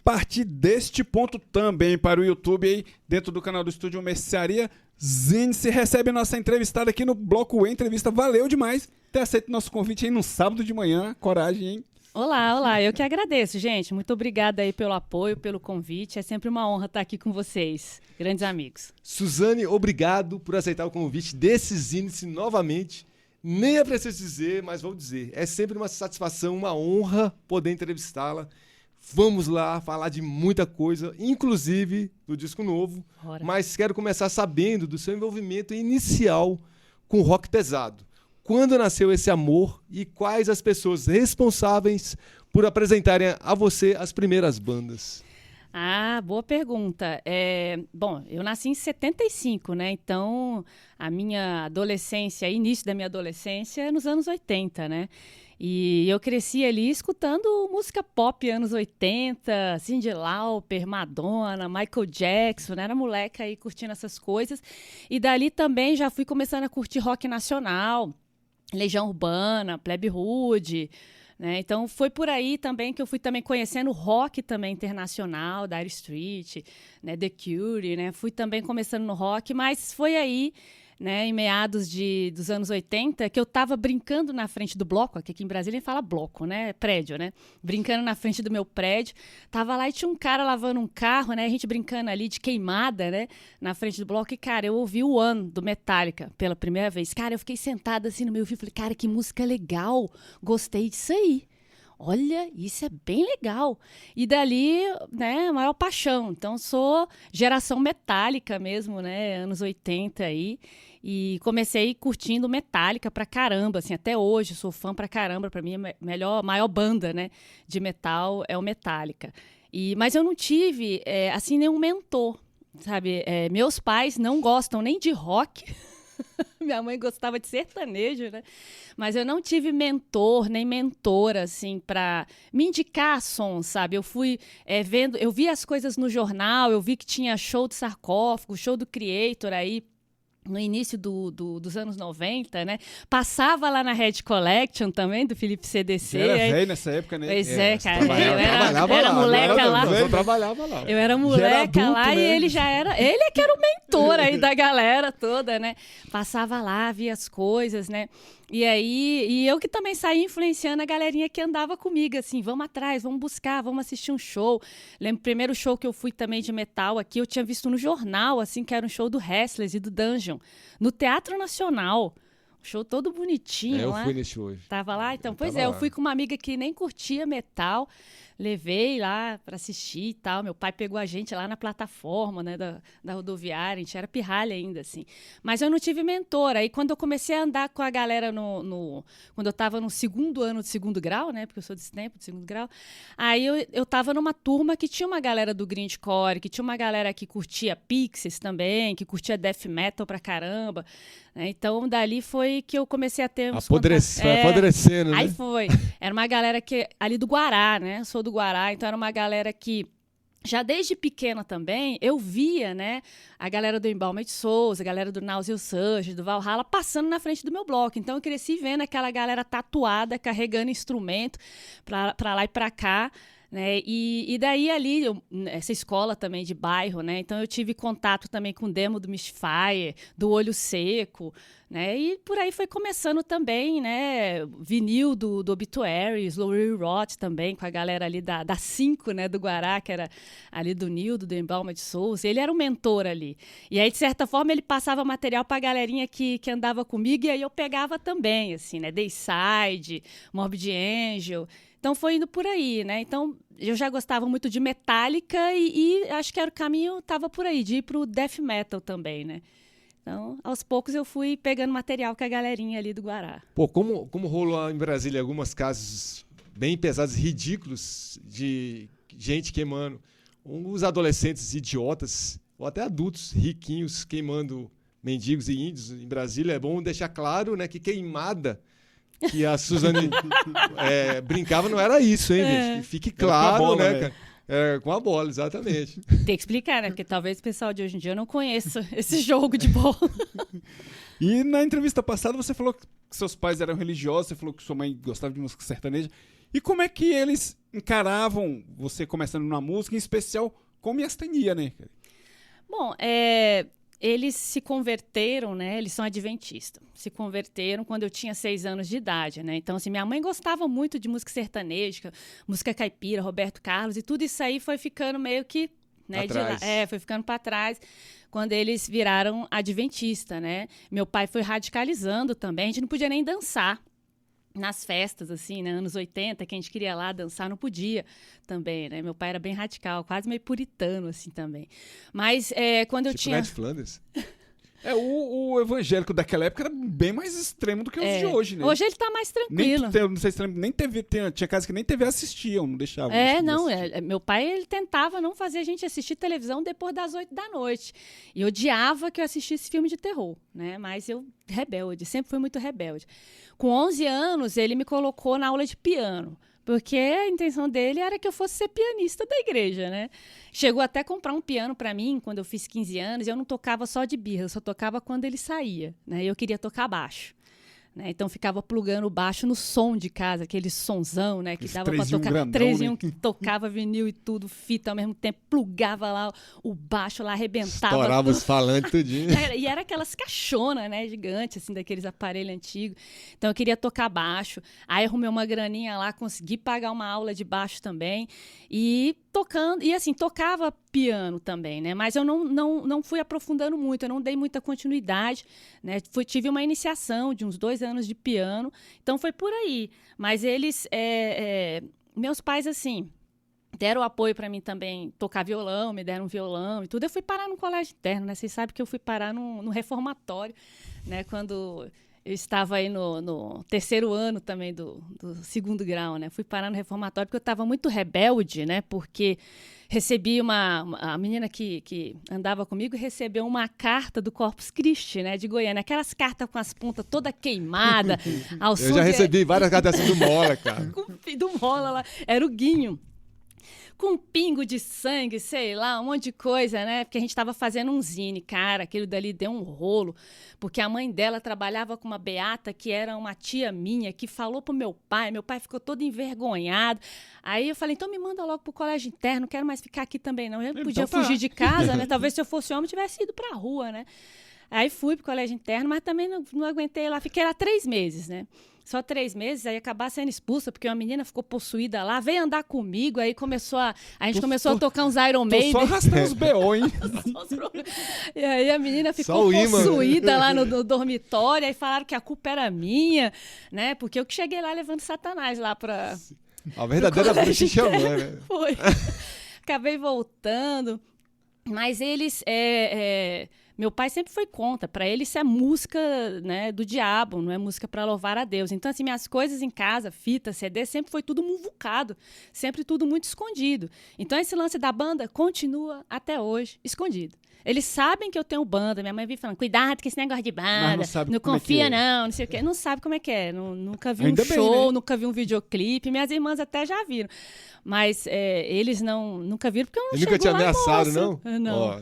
partir deste ponto também para o YouTube aí, dentro do canal do Estúdio Mercearia, Zinice recebe nossa entrevistada aqui no Bloco E Entrevista. Valeu demais ter aceito nosso convite aí no sábado de manhã. Coragem, hein? Olá, eu que agradeço, gente. Muito obrigada aí pelo apoio, pelo convite. É sempre uma honra estar aqui com vocês, grandes amigos. Suzane, obrigado por aceitar o convite desse Zinice novamente. Nem é preciso dizer, mas vou dizer. É sempre uma satisfação, uma honra poder entrevistá-la. Vamos lá falar de muita coisa, inclusive do disco novo. Ora. Mas quero começar sabendo do seu envolvimento inicial com rock pesado. Quando nasceu esse amor e quais as pessoas responsáveis por apresentarem a você as primeiras bandas? Ah, boa pergunta. Bom, eu nasci em 75, né? Então, a minha adolescência, início da minha adolescência é nos anos 80, né? E eu cresci ali escutando música pop anos 80, Cyndi Lauper, Madonna, Michael Jackson, né? Era moleca aí curtindo essas coisas. E dali também já fui começando a curtir rock nacional, Legião Urbana, Plebe Rude, né? Então foi por aí também que eu fui também conhecendo o rock também internacional, Dire Straits, né? The Cure, né? Fui também começando no rock, mas foi aí, né, em meados dos anos 80, que eu estava brincando na frente do bloco, aqui em Brasília fala bloco, né, prédio, né, brincando na frente do meu prédio, tava lá e tinha um cara lavando um carro, né, a gente brincando ali de queimada, né, na frente do bloco, e cara, eu ouvi o One, do Metallica, pela primeira vez, cara, eu fiquei sentada assim no meu ouvido, falei, cara, que música legal, gostei disso aí. Olha, isso é bem legal. E dali, né, a maior paixão. Então, sou geração Metallica mesmo, né, anos 80 aí. E comecei curtindo Metallica pra caramba, assim, até hoje sou fã pra caramba. Pra mim, a maior banda, né, de metal é o Metallica. Mas eu não tive, assim, nenhum mentor, sabe? Meus pais não gostam nem de rock. Minha mãe gostava de sertanejo, né? Mas eu não tive mentor, nem mentora, assim, para me indicar som, sabe? Eu fui vendo, eu vi as coisas no jornal, eu vi que tinha show do Sarcófago, show do Creator aí, no início dos anos 90, né? Passava lá na Red Collection também, do Felipe CDC. Você era velho nessa época, né? Pois cara. Eu trabalhava era lá, moleca lá. Eu trabalhava lá. Eu era moleca adulto, lá, né? e ele já era... Ele é que era o mentor aí da galera toda, né? Passava lá, via as coisas, né? E eu que também saí influenciando a galerinha que andava comigo, assim, vamos atrás, vamos buscar, vamos assistir um show. Lembro, o primeiro show que eu fui também de metal aqui, eu tinha visto no jornal, assim, que era um show do Restless e do Dungeon, no Teatro Nacional. Um show todo bonitinho lá. Eu fui nesse show. Tava lá? Então, eu fui com uma amiga que nem curtia metal, levei lá para assistir e tal. Meu pai pegou a gente lá na plataforma, né, da rodoviária, a gente era pirralha ainda, assim. Mas eu não tive mentor. Aí, quando eu comecei a andar com a galera quando eu estava no segundo ano de segundo grau, né, porque eu sou desse tempo, de segundo grau, aí eu tava numa turma que tinha uma galera do grindcore, que tinha uma galera que curtia Pixies também, que curtia death metal pra caramba. Então, dali foi que eu comecei a ter uns apodrecendo, né? Aí foi. Era uma galera ali do Guará, né? Sou do Guará, então era uma galera que já desde pequena também, eu via, né, a galera do Embalmed Souls, a galera do Nausea Surge, do Valhalla, passando na frente do meu bloco. Então eu cresci vendo aquela galera tatuada, carregando instrumento pra lá e pra cá, né? E daí ali, essa escola também de bairro, né? Então eu tive contato também com o demo do Mystifier, do Olho Seco, né? E por aí foi começando também, né? Vinil do Obituary, Slowly Rot também, com a galera ali da 5, né? Do Guará, que era ali do Nildo, do Embalmed Souls. Ele era o mentor ali. E aí, de certa forma, ele passava material pra galerinha que andava comigo, e aí eu pegava também, assim, né? Dayside, Morbid Angel. Então foi indo por aí, né? Então eu já gostava muito de Metallica e acho que era o caminho, tava por aí, de ir pro death metal também, né? Então, aos poucos eu fui pegando material com a galerinha ali do Guará. Pô, como rolou em Brasília alguns casos bem pesados, ridículos, de gente queimando, os adolescentes idiotas, ou até adultos riquinhos queimando mendigos e índios em Brasília, é bom deixar claro, né, que queimada que a Suzane brincava não era isso, hein, gente? Que fique claro, bola, né, cara? Com a bola, exatamente. Tem que explicar, né? Porque talvez o pessoal de hoje em dia não conheça esse jogo de bola. E na entrevista passada você falou que seus pais eram religiosos, você falou que sua mãe gostava de música sertaneja. E como é que eles encaravam você começando na música, em especial com miastenia, né? Bom, eles se converteram, né? Eles são adventistas. Se converteram quando eu tinha 6 anos de idade, né? Então, assim, minha mãe gostava muito de música sertaneja, música caipira, Roberto Carlos, e tudo isso aí foi ficando meio que, né, foi ficando para trás quando eles viraram adventista, né? Meu pai foi radicalizando também, a gente não podia nem dançar nas festas, assim, né, anos 80, que a gente queria lá dançar, não podia também, né? Meu pai era bem radical, quase meio puritano, assim, também. Mas quando eu tipo tinha... Ned Flanders. O evangélico daquela época era bem mais extremo do que os de hoje, né? Hoje ele tá mais tranquilo. Não sei se lembra, nem TV, tinha casa que nem TV assistiam, não deixavam. Meu pai, ele tentava não fazer a gente assistir televisão depois das 8 da noite. E odiava que eu assistisse filme de terror, né? Mas eu, rebelde, sempre fui muito rebelde. Com 11 anos, ele me colocou na aula de piano, porque a intenção dele era que eu fosse ser pianista da igreja, né? Chegou até a comprar um piano para mim quando eu fiz 15 anos, e eu não tocava só de birra, eu só tocava quando ele saía, né? Eu queria tocar baixo, né? Então ficava plugando o baixo no som de casa, aquele sonzão, né? Que esse dava para tocar. grandão, 3 em 1, né? que tocava vinil e tudo, fita ao mesmo tempo, plugava lá o baixo lá, arrebentava. Estourava os falantes tudinho. E era aquelas caixonas, né, gigantes, assim, daqueles aparelhos antigos. Então eu queria tocar baixo. Aí arrumei uma graninha lá, consegui pagar uma aula de baixo também. E tocando, e assim, tocava piano também, né? Mas eu não fui aprofundando muito, eu não dei muita continuidade, né? Tive uma iniciação de uns 2 anos de piano, então foi por aí. Mas eles, meus pais, assim, deram apoio para mim também tocar violão, me deram um violão e tudo. Eu fui parar no colégio interno, né? Vocês sabem que eu fui parar no reformatório, né? Quando eu estava aí no 3º ano também do 2º grau, né? Fui parar no reformatório porque eu estava muito rebelde, né? Porque recebi a menina que andava comigo recebeu uma carta do Corpus Christi, né? De Goiânia. Aquelas cartas com as pontas toda queimada. Eu já recebi várias cartas assim do Mola, cara. Do Mola lá. Era o Guinho. Com um pingo de sangue, sei lá, um monte de coisa, né? Porque a gente estava fazendo um zine, cara, aquilo dali deu um rolo, porque a mãe dela trabalhava com uma beata que era uma tia minha, que falou pro meu pai ficou todo envergonhado. Aí eu falei, então me manda logo pro colégio interno, não quero mais ficar aqui também não. Eu não podia fugir de casa, né? Talvez se eu fosse homem tivesse ido pra rua, né? Aí fui pro colégio interno, mas também não aguentei lá, fiquei lá 3 meses, né? Só 3 meses, aí acabar sendo expulsa, porque uma menina ficou possuída lá, veio andar comigo, aí a gente começou a tocar uns Iron Maiden. Só arrastando os B.O., hein? E aí a menina ficou possuída lá no dormitório, aí falaram que a culpa era minha, né? Porque eu que cheguei lá levando Satanás lá pra... A verdadeira bruxa xamã, né? Foi. Acabei voltando, mas eles... Meu pai sempre foi contra. Para ele, isso é música, né, do diabo, não é música para louvar a Deus. Então, assim, minhas coisas em casa, fita, CD, sempre foi tudo muvucado, sempre tudo muito escondido. Então, esse lance da banda continua até hoje escondido. Eles sabem que eu tenho banda. Minha mãe vive falando, cuidado com esse negócio de banda, não confia não sei o quê. Não sabe como é que é. Nunca vi Ainda um show, bem, né? nunca vi um videoclipe. Minhas irmãs até já viram. Mas eles nunca viram porque eu não chego lá. Nunca te ameaçaram, não? Não. Ó,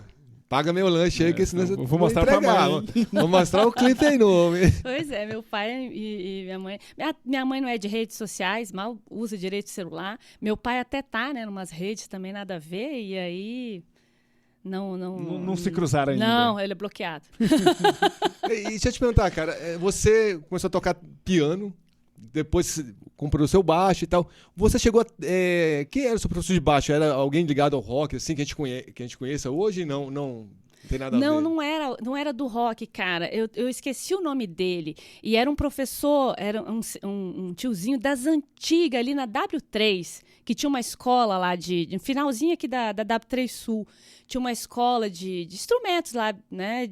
paga meu lanche aí, que senão eu vou mostrar pra mãe. Vou mostrar o clipe aí no homem. Pois é, meu pai e minha mãe... Minha mãe não é de redes sociais, mal usa direito de celular. Meu pai até tá, né, numas redes também, nada a ver, e aí... Não se cruzaram ainda. Não, ele é bloqueado. E deixa eu te perguntar, cara, você começou a tocar piano, depois comprou o seu baixo e tal. Você chegou a... quem era o seu professor de baixo? Era alguém ligado ao rock, assim, que a gente conheça hoje? Não tem nada a ver. Não era do rock, cara. Eu esqueci o nome dele. E era um professor, era um tiozinho das antigas, ali na W3, que tinha uma escola lá de finalzinho aqui da W3 Sul. Tinha uma escola de instrumentos lá, né?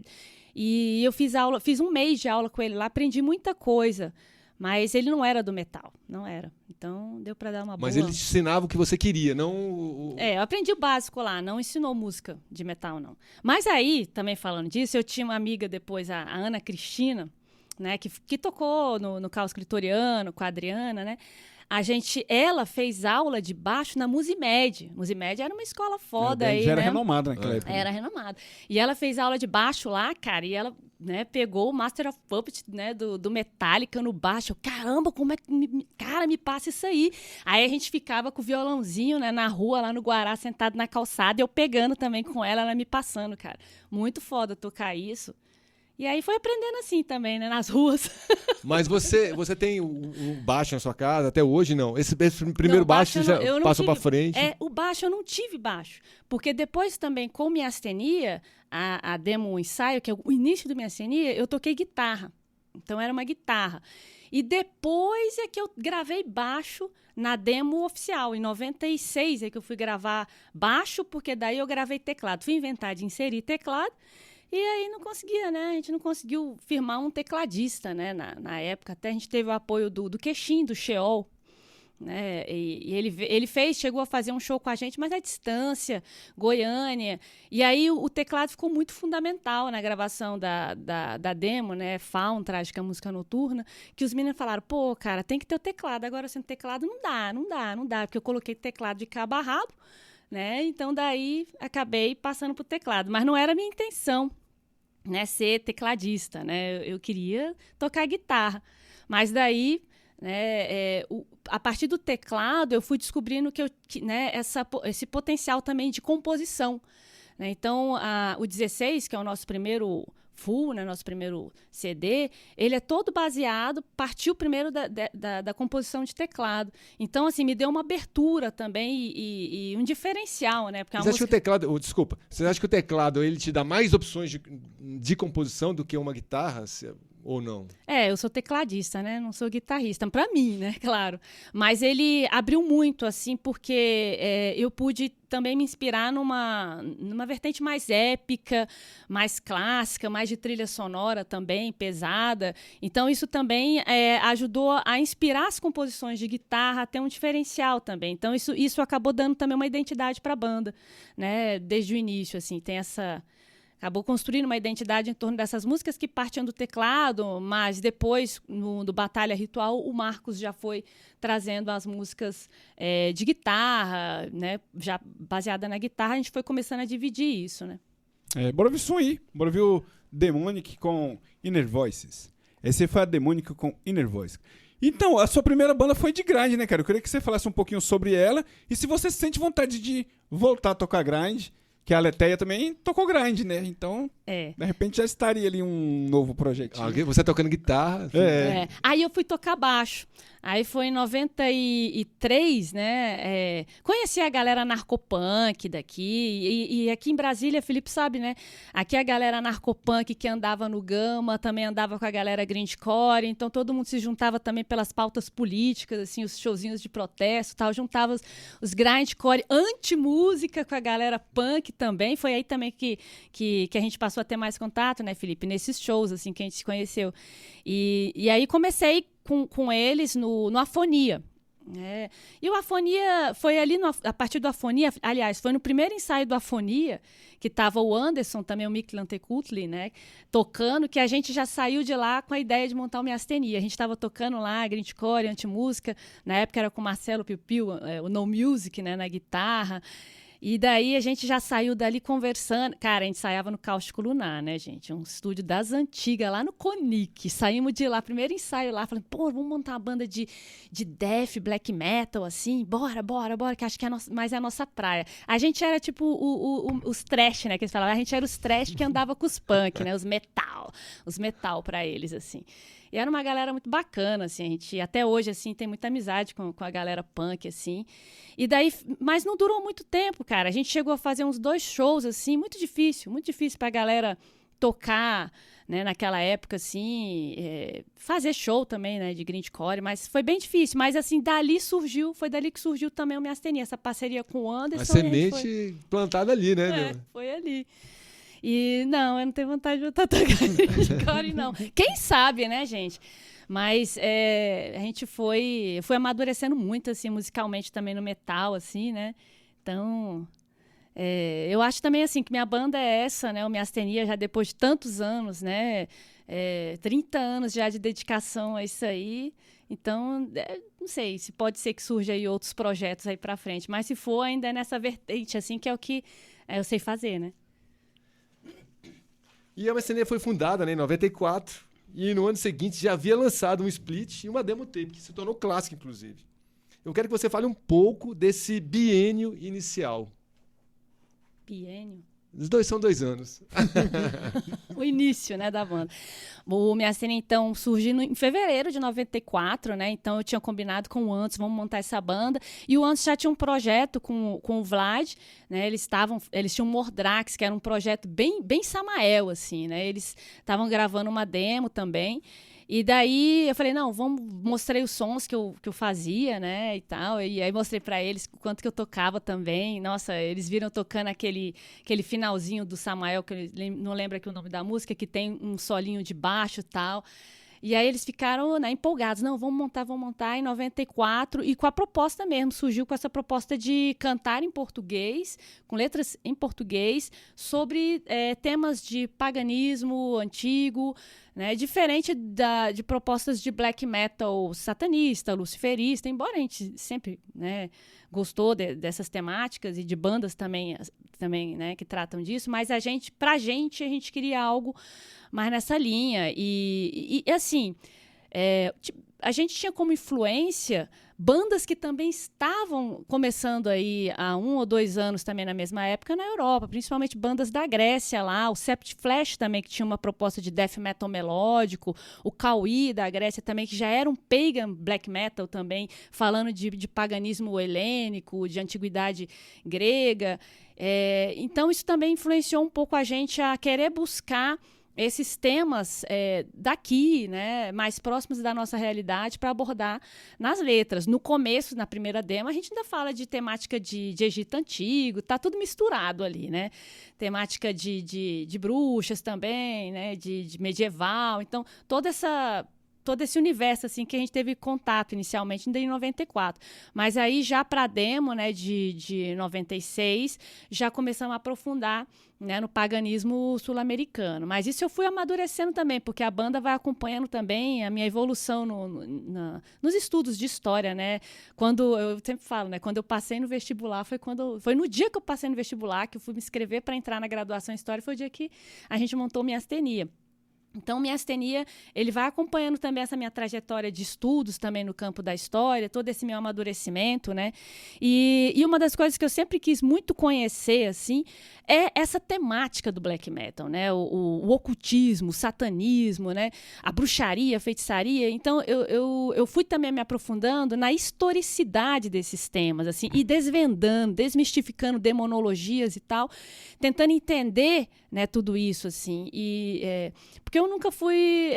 E eu fiz 1 mês de aula com ele lá, aprendi muita coisa. Mas ele não era do metal, não era. Então, deu para dar uma boa... Mas ele te ensinava o que você queria, não... eu aprendi o básico lá, não ensinou música de metal, não. Mas aí, também falando disso, eu tinha uma amiga depois, a Ana Cristina, né, que tocou no Caos Clitoriano, com a Adriana, né? Ela fez aula de baixo na Musimed. Musimed era uma escola foda aí, já era né? renomada naquela época. Era renomada. E ela fez aula de baixo lá, cara, e ela né, pegou o Master of Puppets, né, do Metallica no baixo. Eu, caramba, como é que... Cara, me passa isso aí. Aí a gente ficava com o violãozinho, né, na rua, lá no Guará, sentado na calçada, e eu pegando também com ela me passando, cara. Muito foda tocar isso. E aí foi aprendendo assim também, né, nas ruas. Mas você tem um baixo na sua casa até hoje, não? Esse primeiro Não, baixo você eu já não passou tive- pra frente? O baixo eu não tive baixo. Porque depois também, com miastenia, a demo o ensaio, que é o início do miastenia, eu toquei guitarra. Então era uma guitarra. E depois é que eu gravei baixo na demo oficial. Em 96 é que eu fui gravar baixo, porque daí eu gravei teclado. Fui inventar de inserir teclado. E aí não conseguia, né? A gente não conseguiu firmar um tecladista, né? Na época, até a gente teve o apoio do Queixinho, do Sheol, né? E ele chegou a fazer um show com a gente, mas à distância, Goiânia. E aí o teclado ficou muito fundamental na gravação da demo, né? Faun, Trágica Música Noturna, que os meninos falaram, pô, cara, tem que ter o teclado. Agora, sem teclado, não dá, porque eu coloquei teclado de cabo a rabo, né? Então, daí, acabei passando pro teclado. Mas não era a minha intenção, né, ser tecladista, né? Eu queria tocar guitarra. Mas daí, né, a partir do teclado, eu fui descobrindo né, esse potencial também de composição, né? Então, o 16, que é o nosso primeiro full, né, nosso primeiro CD, ele é todo baseado, partiu primeiro da composição de teclado. Então, assim, me deu uma abertura também e um diferencial, né? Porque Você acha que o teclado, desculpa, você acha que o teclado ele te dá mais opções de composição do que uma guitarra, ou não? Eu sou tecladista, né? Não sou guitarrista. Pra mim, né? Claro. Mas ele abriu muito, assim, porque eu pude também me inspirar numa vertente mais épica, mais clássica, mais de trilha sonora também, pesada. Então, isso também ajudou a inspirar as composições de guitarra a ter um diferencial também. Então, isso acabou dando também uma identidade para a banda, né? Desde o início, assim, tem acabou construindo uma identidade em torno dessas músicas que partiam do teclado, mas depois, do Batalha Ritual, o Marcos já foi trazendo as músicas de guitarra, né? Já baseada na guitarra, a gente foi começando a dividir isso, né? Bora ouvir som aí. Bora ouvir o Demonic com Inner Voices. Esse foi a Demonic com Inner Voice. Então, a sua primeira banda foi de grind, né, cara? Eu queria que você falasse um pouquinho sobre ela e se você sente vontade de voltar a tocar grind, que a Aletheia também tocou grind, né? Então, de repente já estaria ali um novo projeto. Você tocando guitarra. Aí eu fui tocar baixo. Aí foi em 93, né? Conheci a galera narcopunk daqui. E aqui em Brasília, Felipe sabe, né? Aqui a galera narcopunk que andava no Gama, também andava com a galera grindcore. Então todo mundo se juntava também pelas pautas políticas, assim, os showzinhos de protesto e tal. Juntava os grindcore anti-música com a galera punk também. Foi aí também que a gente passou a ter mais contato, né, Felipe? Nesses shows, assim, que a gente se conheceu. E aí comecei com eles no Afonia. E o Afonia foi ali, a partir do Afonia, aliás, foi no primeiro ensaio do Afonia, que estava o Anderson, também o Mick Lantecutli, né, tocando, que a gente já saiu de lá com a ideia de montar o Miastenia. A gente estava tocando lá, grindcore, anti-música, na época era com o Marcelo Piu-Piu, o No Music, né, na guitarra. E daí a gente já saiu dali conversando. Cara, a gente ensaiava no Cáustico Lunar, né, gente? Um estúdio das antigas, lá no Conic. Saímos de lá, primeiro ensaio lá, falando, pô, vamos montar uma banda de death, black metal, assim. Bora, que acho que mais é a nossa praia. A gente era tipo os trash, né, que eles falavam. A gente era os trash que andava com os punk, né, os metal pra eles, assim. E era uma galera muito bacana, assim, a gente até hoje, assim, tem muita amizade com a galera punk, assim. E daí, mas não durou muito tempo, cara. A gente chegou a fazer uns 2 shows, assim, muito difícil pra galera tocar, né, naquela época, assim, fazer show também, né, de grindcore, mas foi bem difícil. Mas, assim, foi dali que surgiu também o Miastenia, essa parceria com o Anderson. A semente plantada ali, né? Foi ali. E não, eu não tenho vontade de voltar a tocar grindcore, não. Quem sabe, né, gente? Mas a gente foi amadurecendo muito, assim, musicalmente também no metal, assim, né? Então, eu acho também, assim, que minha banda é essa, né? O Miastenia, já depois de tantos anos, né? 30 anos já de dedicação a isso aí. Então, não sei, se pode ser que surja aí outros projetos aí pra frente. Mas se for, ainda é nessa vertente, assim, que é o que eu sei fazer, né? E a Messenia foi fundada, né, em 94, e no ano seguinte já havia lançado um split e uma demo tape, que se tornou clássico, inclusive. Eu quero que você fale um pouco desse biênio inicial. Biênio? Os dois são 2 anos. O início, né, da banda. O Miasthenia, então, surgiu em fevereiro de 94, né? Então, eu tinha combinado com o Antos, vamos montar essa banda. E o Antos já tinha um projeto com o Vlad, né? Eles tinham um Mordrax, que era um projeto bem Samael, assim, né? Eles estavam gravando uma demo também. E daí eu falei, não, mostrei os sons que eu fazia, né, e tal, e aí mostrei pra eles o quanto que eu tocava também. Nossa, eles viram tocando aquele finalzinho do Samael, que eu não lembro aqui o nome da música, que tem um solinho de baixo e tal. E aí eles ficaram, né, empolgados. Não, vamos montar em 94. E com a proposta mesmo, surgiu com essa proposta de cantar em português, com letras em português, sobre temas de paganismo antigo, né, diferente de propostas de black metal satanista, luciferista, embora a gente sempre, né, gostou dessas temáticas e de bandas também, né, que tratam disso, mas pra gente, a gente queria algo mais nessa linha. E assim, a gente tinha como influência bandas que também estavam começando aí há 1 ou 2 anos também na mesma época na Europa, principalmente bandas da Grécia lá, o Sept Flash também, que tinha uma proposta de death metal melódico, o Kawi da Grécia também, que já era um pagan black metal também, falando de paganismo helênico, de antiguidade grega. Então isso também influenciou um pouco a gente a querer buscar esses temas daqui, né, mais próximos da nossa realidade, para abordar nas letras. No começo, na primeira demo, a gente ainda fala de temática de Egito Antigo, tá tudo misturado ali, né? Temática de bruxas também, né, de medieval. Então, todo esse universo assim que a gente teve contato inicialmente ainda em 94. Mas aí já para a demo, né, de 96, já começamos a aprofundar, né, no paganismo sul-americano. Mas isso eu fui amadurecendo também, porque a banda vai acompanhando também a minha evolução nos estudos de história, né? Quando eu sempre falo, né, quando eu passei no vestibular foi no dia que eu passei no vestibular que eu fui me inscrever para entrar na graduação em história, foi o dia que a gente montou Miasthenia. Então, Miasthenia, ele vai acompanhando também essa minha trajetória de estudos também no campo da história, todo esse meu amadurecimento, né? E uma das coisas que eu sempre quis muito conhecer, assim, é essa temática do black metal, né? O ocultismo, o satanismo, né? A bruxaria, a feitiçaria. Então, eu fui também me aprofundando na historicidade desses temas, assim, e desmistificando demonologias e tal, tentando entender, né, tudo isso, assim, porque eu nunca fui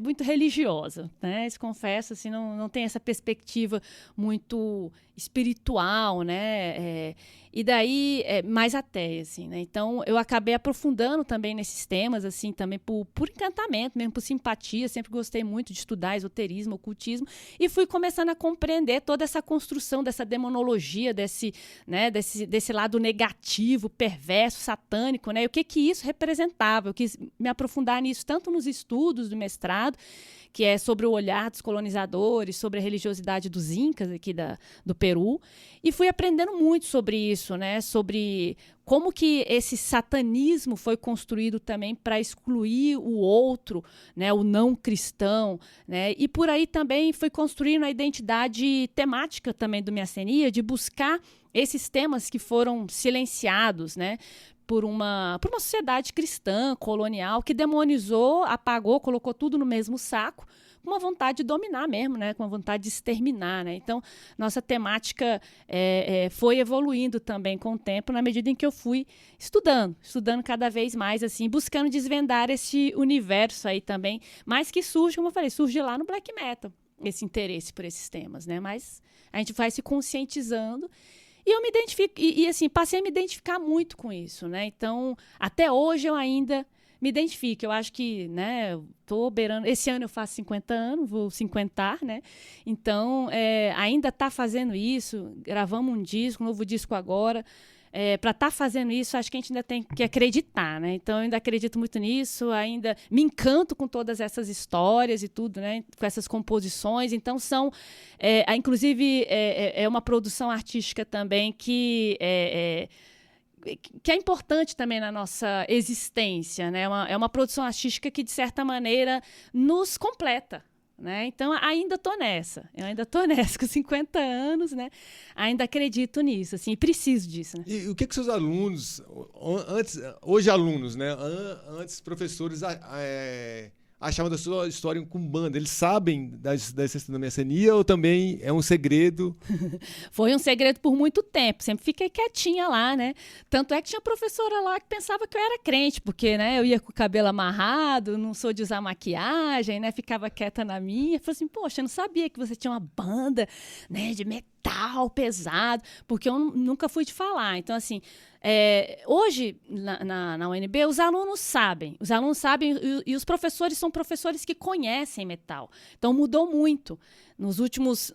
muito religiosa, né? Se confesso, assim, não tenho essa perspectiva muito espiritual, né? E daí, mais ateia, assim, né? Então, eu acabei aprofundando também nesses temas, assim, também por encantamento, mesmo por simpatia. Sempre gostei muito de estudar esoterismo, ocultismo, e fui começando a compreender toda essa construção dessa demonologia, desse lado negativo, perverso, satânico, né? E o que isso representava. Eu quis me aprofundar nisso, tanto nos estudos do mestrado, que é sobre o olhar dos colonizadores, sobre a religiosidade dos incas aqui do Peru, e fui aprendendo muito sobre isso, né? Sobre como que esse satanismo foi construído também para excluir o outro, né? O não cristão, né? E por aí também foi construindo a identidade temática também do Miasthenia, de buscar esses temas que foram silenciados, né? Por uma sociedade cristã, colonial, que demonizou, apagou, colocou tudo no mesmo saco, com uma vontade de dominar mesmo, né? Com uma vontade de exterminar, né? Então, nossa temática foi evoluindo também com o tempo, na medida em que eu fui estudando cada vez mais, assim, buscando desvendar esse universo aí também, mas que surge, como eu falei, surge lá no black metal, esse interesse por esses temas, né? Mas a gente vai se conscientizando. E eu me identifico, assim, passei a me identificar muito com isso, né? Então, até hoje eu ainda me identifico. Eu acho que, né, tô beirando... Esse ano eu faço 50 anos, vou 50, né? Então, ainda tá fazendo isso, gravamos um disco, um novo disco agora. Para estar fazendo isso, acho que a gente ainda tem que acreditar, né? Então, eu ainda acredito muito nisso, ainda me encanto com todas essas histórias e tudo, né? Com essas composições. Então, inclusive, é uma produção artística também que que é importante também na nossa existência, né? É uma produção artística que, de certa maneira, nos completa. Né? Então, ainda estou nessa. Eu ainda estou nessa, com 50 anos, né? Ainda acredito nisso, assim, preciso disso. Né? E o que seus alunos, hoje alunos, né? Antes professores achavam da sua história com banda? Eles sabem da existência da mecenia ou também é um segredo? Foi um segredo por muito tempo. Sempre fiquei quietinha lá, né? Tanto é que tinha professora lá que pensava que eu era crente, porque, né, eu ia com o cabelo amarrado, não sou de usar maquiagem, né? Ficava quieta na minha. Falei assim, poxa, eu não sabia que você tinha uma banda, né, de metal pesado, porque eu nunca fui te falar. Então, assim, hoje, na UNB, os alunos sabem e os professores são professores que conhecem metal. Então, mudou muito. Nos últimos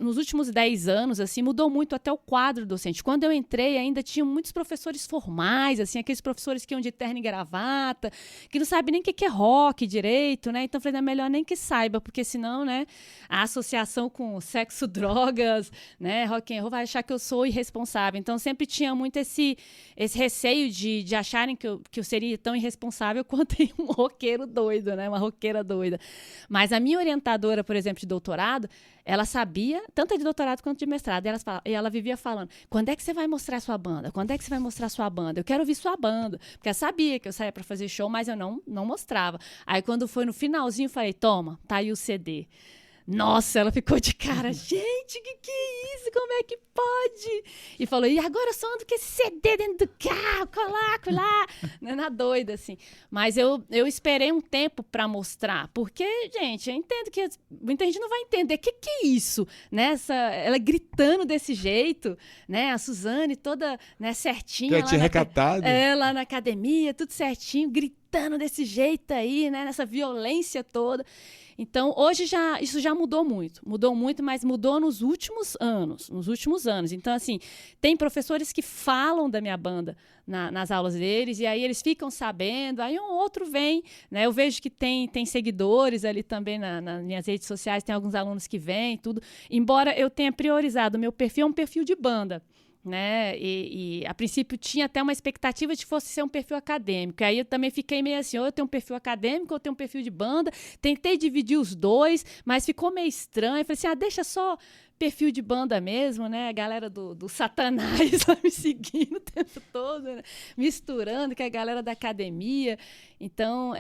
10 anos, assim, mudou muito até o quadro docente. Quando eu entrei, ainda tinha muitos professores formais, assim, aqueles professores que iam de terno e gravata, que não sabem nem o que é rock direito, né? Então, eu falei, é melhor nem que saiba, porque senão, né, a associação com sexo, drogas, né, rock and roll, vai achar que eu sou irresponsável. Então, sempre tinha muito esse receio de acharem que eu seria tão irresponsável quanto um roqueiro doido, né? Uma roqueira doida. Mas a minha orientadora, por exemplo, de doutorado, ela sabia, tanto de doutorado quanto de mestrado, e ela vivia falando, quando é que você vai mostrar sua banda? Quando é que você vai mostrar sua banda? Eu quero ouvir sua banda. Porque ela sabia que eu saía para fazer show, mas eu não mostrava. Aí, quando foi no finalzinho, eu falei, toma, tá aí o CD. Nossa, ela ficou de cara, gente, que é isso? Como é que pode? E falou, e agora eu só ando com esse CD dentro do carro, colar, na doida, assim. Mas eu esperei um tempo para mostrar, porque, gente, eu entendo que muita gente não vai entender o que é isso, né? Ela gritando desse jeito, né? A Suzane toda, né, certinha. Já tinha recatado. Lá na academia, tudo certinho, gritando desse jeito aí, né? Nessa violência toda. Então, hoje isso já mudou muito, mas mudou nos últimos anos. Então, assim, tem professores que falam da minha banda nas aulas deles, e aí eles ficam sabendo, aí um outro vem, né? Eu vejo que tem seguidores ali também nas minhas redes sociais, tem alguns alunos que vêm, tudo. Embora eu tenha priorizado, o meu perfil é um perfil de banda. Né? E a princípio tinha até uma expectativa de que fosse ser um perfil acadêmico. Aí eu também fiquei meio assim, ou eu tenho um perfil acadêmico, ou eu tenho um perfil de banda. Tentei dividir os dois, mas ficou meio estranho. Eu falei assim, deixa só perfil de banda mesmo, né? A galera do Satanás lá me seguindo o tempo todo, né? Misturando com a galera da academia. Então,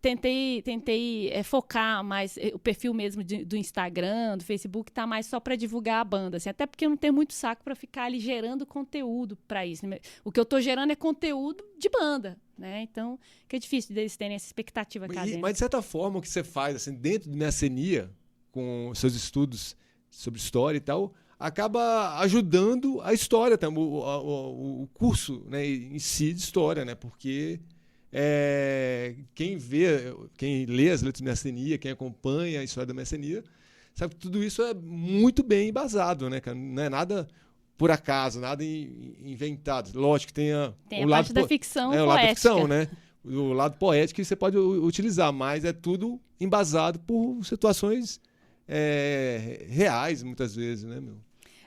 tentei focar mais o perfil mesmo do Instagram, do Facebook, tá mais só para divulgar a banda, assim, até porque eu não tenho muito saco para ficar ali gerando conteúdo para isso. O que eu tô gerando é conteúdo de banda, né? Então, que é difícil deles terem essa expectativa acadêmica. Mas, de certa forma, o que você faz, assim, dentro de mecenia, com seus estudos sobre história e tal, acaba ajudando a história também, o curso, né, em si de história, né? Porque quem lê as letras de mecenia, quem acompanha a história da mecenia, sabe que tudo isso é muito bem embasado, né? Não é por acaso, nada inventado. Lógico que tem a parte da ficção poética. O lado da ficção, né? O lado poético que você pode utilizar, mas é tudo embasado por situações reais, muitas vezes, né, meu?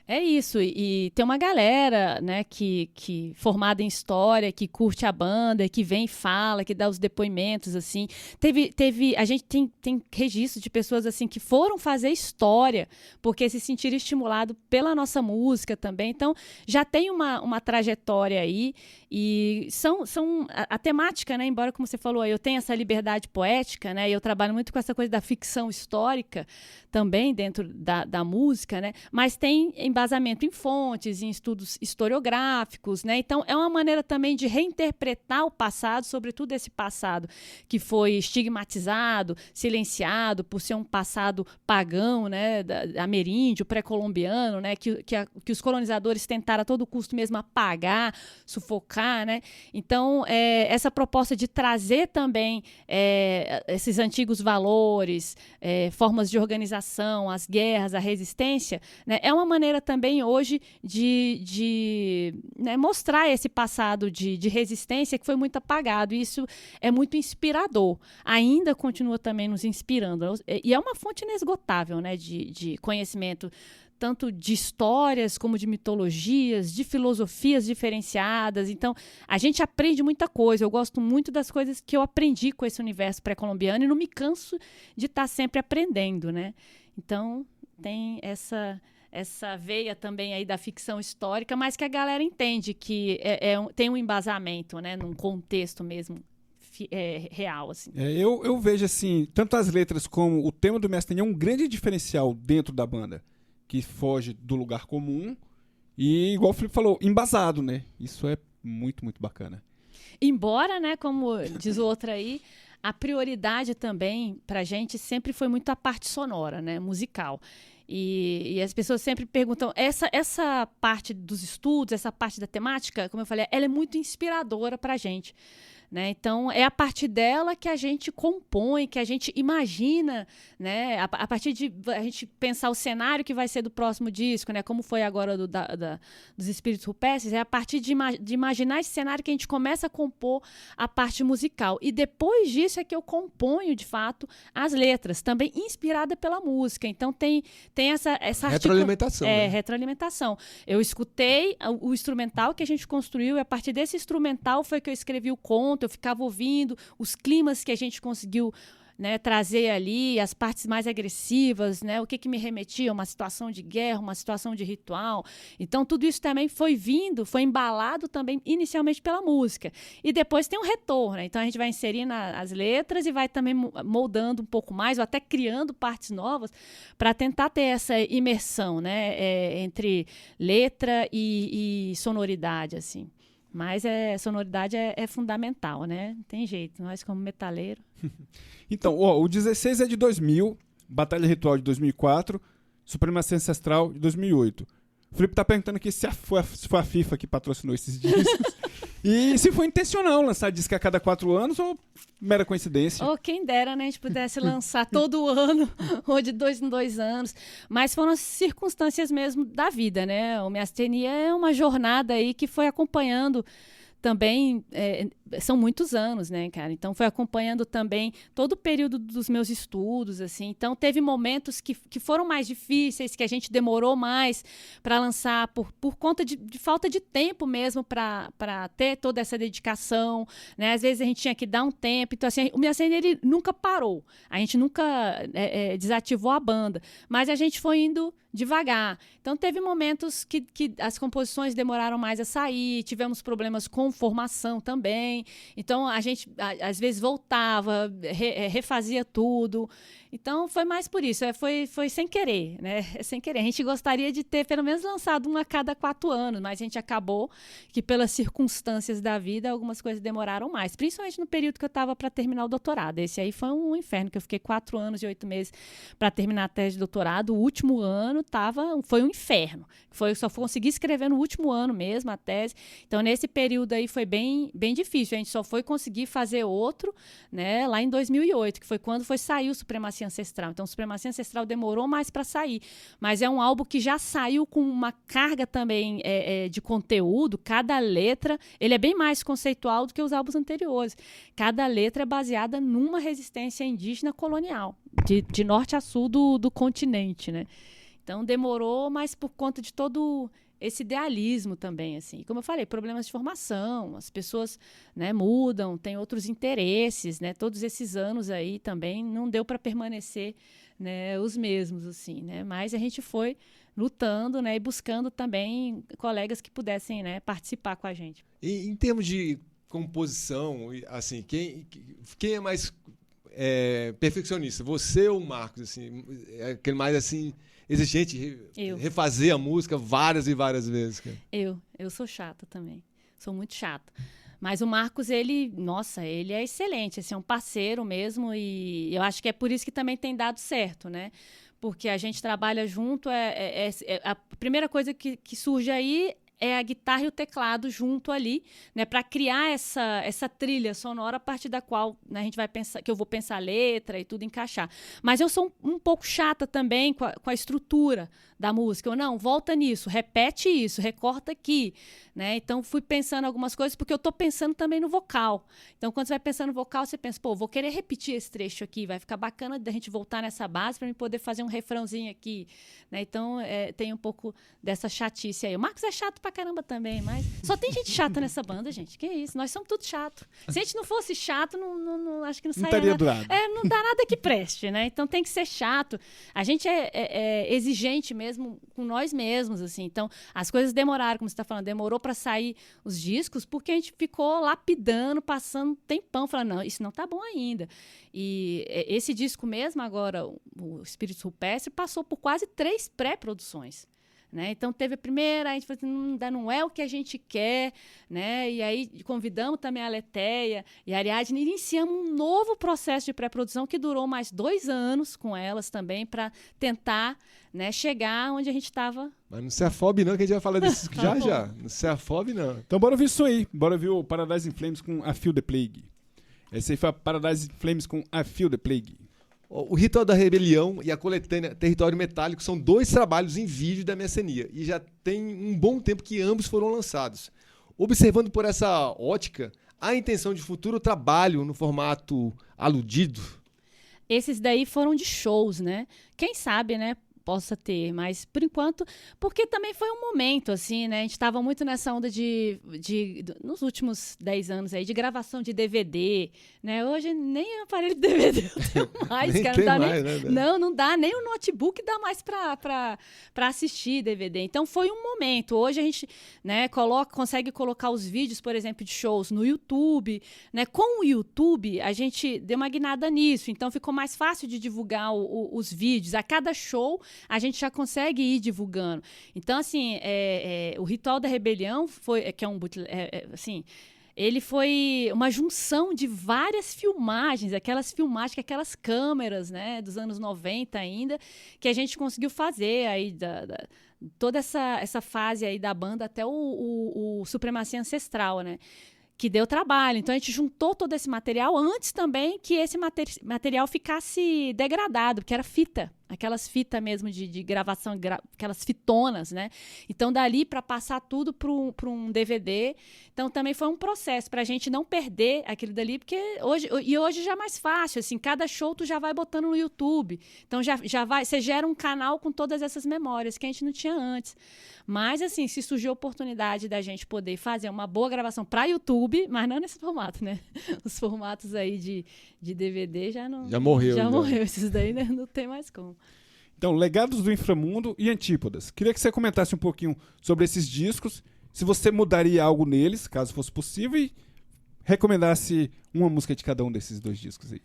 É isso, e tem uma galera, né, que formada em história, que curte a banda, que vem e fala, que dá os depoimentos, assim. A gente tem registro de pessoas, assim, que foram fazer história, porque se sentiram estimulados pela nossa música também. Então, já tem uma trajetória aí, e a temática, né, embora, como você falou, eu tenho essa liberdade poética, né, e eu trabalho muito com essa coisa da ficção histórica também dentro da música, né, mas tem embasamento em fontes, em estudos historiográficos, né? Então, é uma maneira também de reinterpretar o passado, sobretudo esse passado que foi estigmatizado, silenciado por ser um passado pagão, né? Ameríndio, pré-colombiano, né? Que os colonizadores tentaram a todo custo mesmo apagar, sufocar, né? Então, essa proposta de trazer também esses antigos valores, formas de organização, as guerras, a resistência, né? É uma maneira também hoje de né, mostrar esse passado de resistência que foi muito apagado. E isso é muito inspirador. Ainda continua também nos inspirando. E é uma fonte inesgotável, né, de conhecimento, tanto de histórias como de mitologias, de filosofias diferenciadas. Então, a gente aprende muita coisa. Eu gosto muito das coisas que eu aprendi com esse universo pré-colombiano e não me canso de estar sempre aprendendo, né? Então, tem essa veia também aí da ficção histórica, mas que a galera entende que tem um embasamento, né? Num contexto mesmo real, assim. Eu vejo, assim, tanto as letras como o tema do Miastenia é um grande diferencial dentro da banda, que foge do lugar comum e, igual o Felipe falou, embasado, né? Isso é muito, muito bacana. Embora, né, como diz o outro aí, a prioridade também pra gente sempre foi muito a parte sonora, né, musical. E as pessoas sempre perguntam, essa parte dos estudos, essa parte da temática, como eu falei, ela é muito inspiradora pra gente. Né? Então, é a partir dela que a gente compõe, que a gente imagina, né? A partir de a gente pensar o cenário que vai ser do próximo disco, né? Como foi agora dos Espíritos Rupestres, é a partir de imaginar esse cenário que a gente começa a compor a parte musical. E depois disso é que eu componho, de fato, as letras, também inspirada pela música. Então, tem essa retroalimentação. Né? Retroalimentação. Eu escutei o instrumental que a gente construiu, e a partir desse instrumental foi que eu escrevi o conto. Eu ficava ouvindo os climas que a gente conseguiu, né, trazer ali, as partes mais agressivas, né, o que me remetia a uma situação de guerra, uma situação de ritual. Então, tudo isso também foi embalado também inicialmente pela música. E depois tem um retorno, né? Então, a gente vai inserindo as letras e vai também moldando um pouco mais, ou até criando partes novas, para tentar ter essa imersão, né, entre letra e sonoridade, assim. Mas sonoridade é fundamental, né? Não tem jeito, nós como metaleiro. Então, o 16 é de 2000, Batalha Ritual de 2004, Supremacia Ancestral de 2008. O Felipe tá perguntando aqui se foi a FIFA que patrocinou esses discos. E se foi intencional lançar disco a cada 4 anos ou mera coincidência? Quem dera, né? A gente pudesse lançar todo ano, ou de 2 em 2 anos. Mas foram as circunstâncias mesmo da vida, né? O Miastenia é uma jornada aí que foi acompanhando também, são muitos anos, né, cara? Então, foi acompanhando também todo o período dos meus estudos, assim. Então, teve momentos que foram mais difíceis, que a gente demorou mais para lançar por conta de falta de tempo mesmo para ter toda essa dedicação, né? Às vezes, a gente tinha que dar um tempo. Então, assim, o Miastenia, ele nunca parou. A gente nunca desativou a banda. Mas a gente foi indo devagar. Então, teve momentos que as composições demoraram mais a sair, tivemos problemas com formação também. Então, a gente, às vezes, voltava, refazia tudo. Então, foi mais por isso. Foi sem querer, né? Sem querer. A gente gostaria de ter, pelo menos, lançado um a cada 4 anos, mas a gente acabou que, pelas circunstâncias da vida, algumas coisas demoraram mais. Principalmente no período que eu estava para terminar o doutorado. Esse aí foi um inferno, que eu fiquei 4 anos e 8 meses para terminar a tese de doutorado. O último ano foi um inferno. Eu só consegui escrever no último ano mesmo a tese. Então, nesse período aí foi bem, bem difícil. A gente só foi conseguir fazer outro, né, lá em 2008, que foi quando saiu Supremacia Ancestral. Então, Supremacia Ancestral demorou mais para sair. Mas é um álbum que já saiu com uma carga também de conteúdo. Cada letra, ele é bem mais conceitual do que os álbuns anteriores. Cada letra é baseada numa resistência indígena colonial, de norte a sul do continente, né? Então, demorou, mas por conta de todo esse idealismo também, assim. Como eu falei, problemas de formação, as pessoas, né, mudam, têm outros interesses, né? Todos esses anos aí também não deu para permanecer, né, os mesmos, assim, né? Mas a gente foi lutando, né, e buscando também colegas que pudessem, né, participar com a gente. E, em termos de composição, assim, quem é mais perfeccionista? Você ou o Marcos? Assim, é aquele mais assim exigente, refazer a música várias e várias vezes? Cara. Eu sou chata também. Sou muito chata. Mas o Marcos, ele é excelente, assim, é um parceiro mesmo, e eu acho que é por isso que também tem dado certo, né? Porque a gente trabalha junto, a primeira coisa que surge aí é a guitarra e o teclado junto ali, né, para criar essa trilha sonora a partir da qual, né, a gente vai pensar, que eu vou pensar a letra e tudo encaixar. Mas eu sou um pouco chata também com a estrutura da música. Ou não, volta nisso, repete isso, recorta aqui. Né? Então, fui pensando algumas coisas, porque eu estou pensando também no vocal. Então, quando você vai pensando no vocal, você pensa, pô, vou querer repetir esse trecho aqui, vai ficar bacana da gente voltar nessa base para eu poder fazer um refrãozinho aqui. Né? Então, tem um pouco dessa chatice aí. O Marcos é chato pra caramba também, mas só tem gente chata nessa banda, gente. Que isso, nós somos tudo chato. Se a gente não fosse chato, acho que não saia estaria durado. Não dá nada que preste, né? Então, tem que ser chato. A gente é exigente mesmo com nós mesmos, assim. Então, as coisas demoraram, como você está falando, demorou para sair os discos, porque a gente ficou lapidando, passando tempão, falando, não, isso não tá bom ainda. E esse disco mesmo, agora, o Espírito Rupestre, passou por quase 3 pré-produções. Né? Então, teve a primeira, a gente falou assim, não é o que a gente quer, né? E aí convidamos também a Letéia e a Ariadne, e iniciamos um novo processo de pré-produção que durou mais 2 anos com elas também, para tentar, né, chegar onde a gente estava. Mas não se afobe não, que a gente vai falar disso já. Não se afobe não. Então bora ouvir isso aí. Bora ouvir o Paradise in Flames com A Feel the Plague. Esse aí foi a Paradise in Flames com A Feel the Plague. O Ritual da Rebelião e a coletânea Território Metálico são 2 trabalhos em vídeo da Messenia, e já tem um bom tempo que ambos foram lançados. Observando por essa ótica, há a intenção de futuro trabalho no formato aludido? Esses daí foram de shows, né? Quem sabe, né? Possa ter, mas por enquanto, porque também foi um momento, assim, né? A gente estava muito nessa onda nos últimos 10 anos aí, de gravação de DVD, né? Hoje nem aparelho de DVD eu tenho mais, nem cara. Não, dá mais, nem, né? não dá, nem o notebook dá mais para assistir DVD. Então foi um momento. Hoje a gente, né, consegue colocar os vídeos, por exemplo, de shows no YouTube, né? Com o YouTube, a gente deu uma guinada nisso, então ficou mais fácil de divulgar os vídeos. A cada show a gente já consegue ir divulgando. Então, assim, o Ritual da Rebelião foi, que é um assim, ele foi uma junção de várias filmagens, aquelas câmeras, né, dos anos 90 ainda, que a gente conseguiu fazer aí toda essa fase aí da banda até o Supremacia Ancestral, né? Que deu trabalho. Então, a gente juntou todo esse material antes também que esse material ficasse degradado, porque era fita. Aquelas fitas mesmo de gravação, aquelas fitonas, né? Então, dali para passar tudo para um DVD. Então, também foi um processo para a gente não perder aquilo dali, porque hoje já é mais fácil, assim, cada show tu já vai botando no YouTube. Então, você gera um canal com todas essas memórias que a gente não tinha antes. Mas, assim, se surgiu a oportunidade da gente poder fazer uma boa gravação para YouTube, mas não nesse formato, né? Os formatos aí de DVD já não... Já morreu. Já né? morreu. Esses daí, né? Não tem mais como. Então, Legados do Inframundo e Antípodas. Queria que você comentasse um pouquinho sobre esses discos, se você mudaria algo neles, caso fosse possível, e recomendasse uma música de cada um desses 2 discos aí.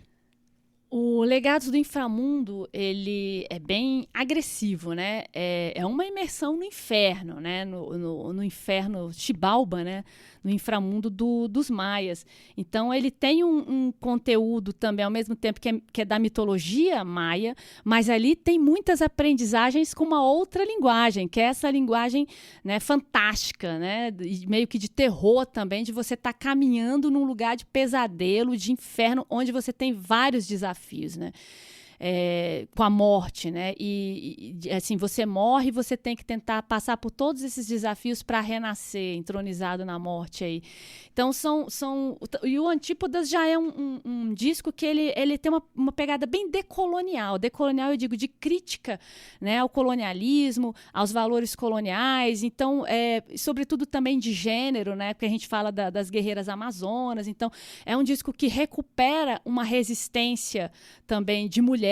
O Legados do Inframundo, ele é bem agressivo, né? É uma imersão no inferno, né? No inferno Xibalba, né? No inframundo dos maias. Então, ele tem um conteúdo também, ao mesmo tempo que é da mitologia maia, mas ali tem muitas aprendizagens com uma outra linguagem, que é essa linguagem, né, fantástica, né? Meio que de terror também, de você estar caminhando num lugar de pesadelo, de inferno, onde você tem vários desafios, né? Com a morte, né? E assim, você morre e você tem que tentar passar por todos esses desafios para renascer, entronizado na morte aí. Então, e o Antípodas já é um disco que ele tem uma pegada bem decolonial. Decolonial, eu digo, de crítica, né, ao colonialismo, aos valores coloniais. Então, sobretudo também de gênero, né? Porque a gente fala das guerreiras amazonas. Então, é um disco que recupera uma resistência também de mulheres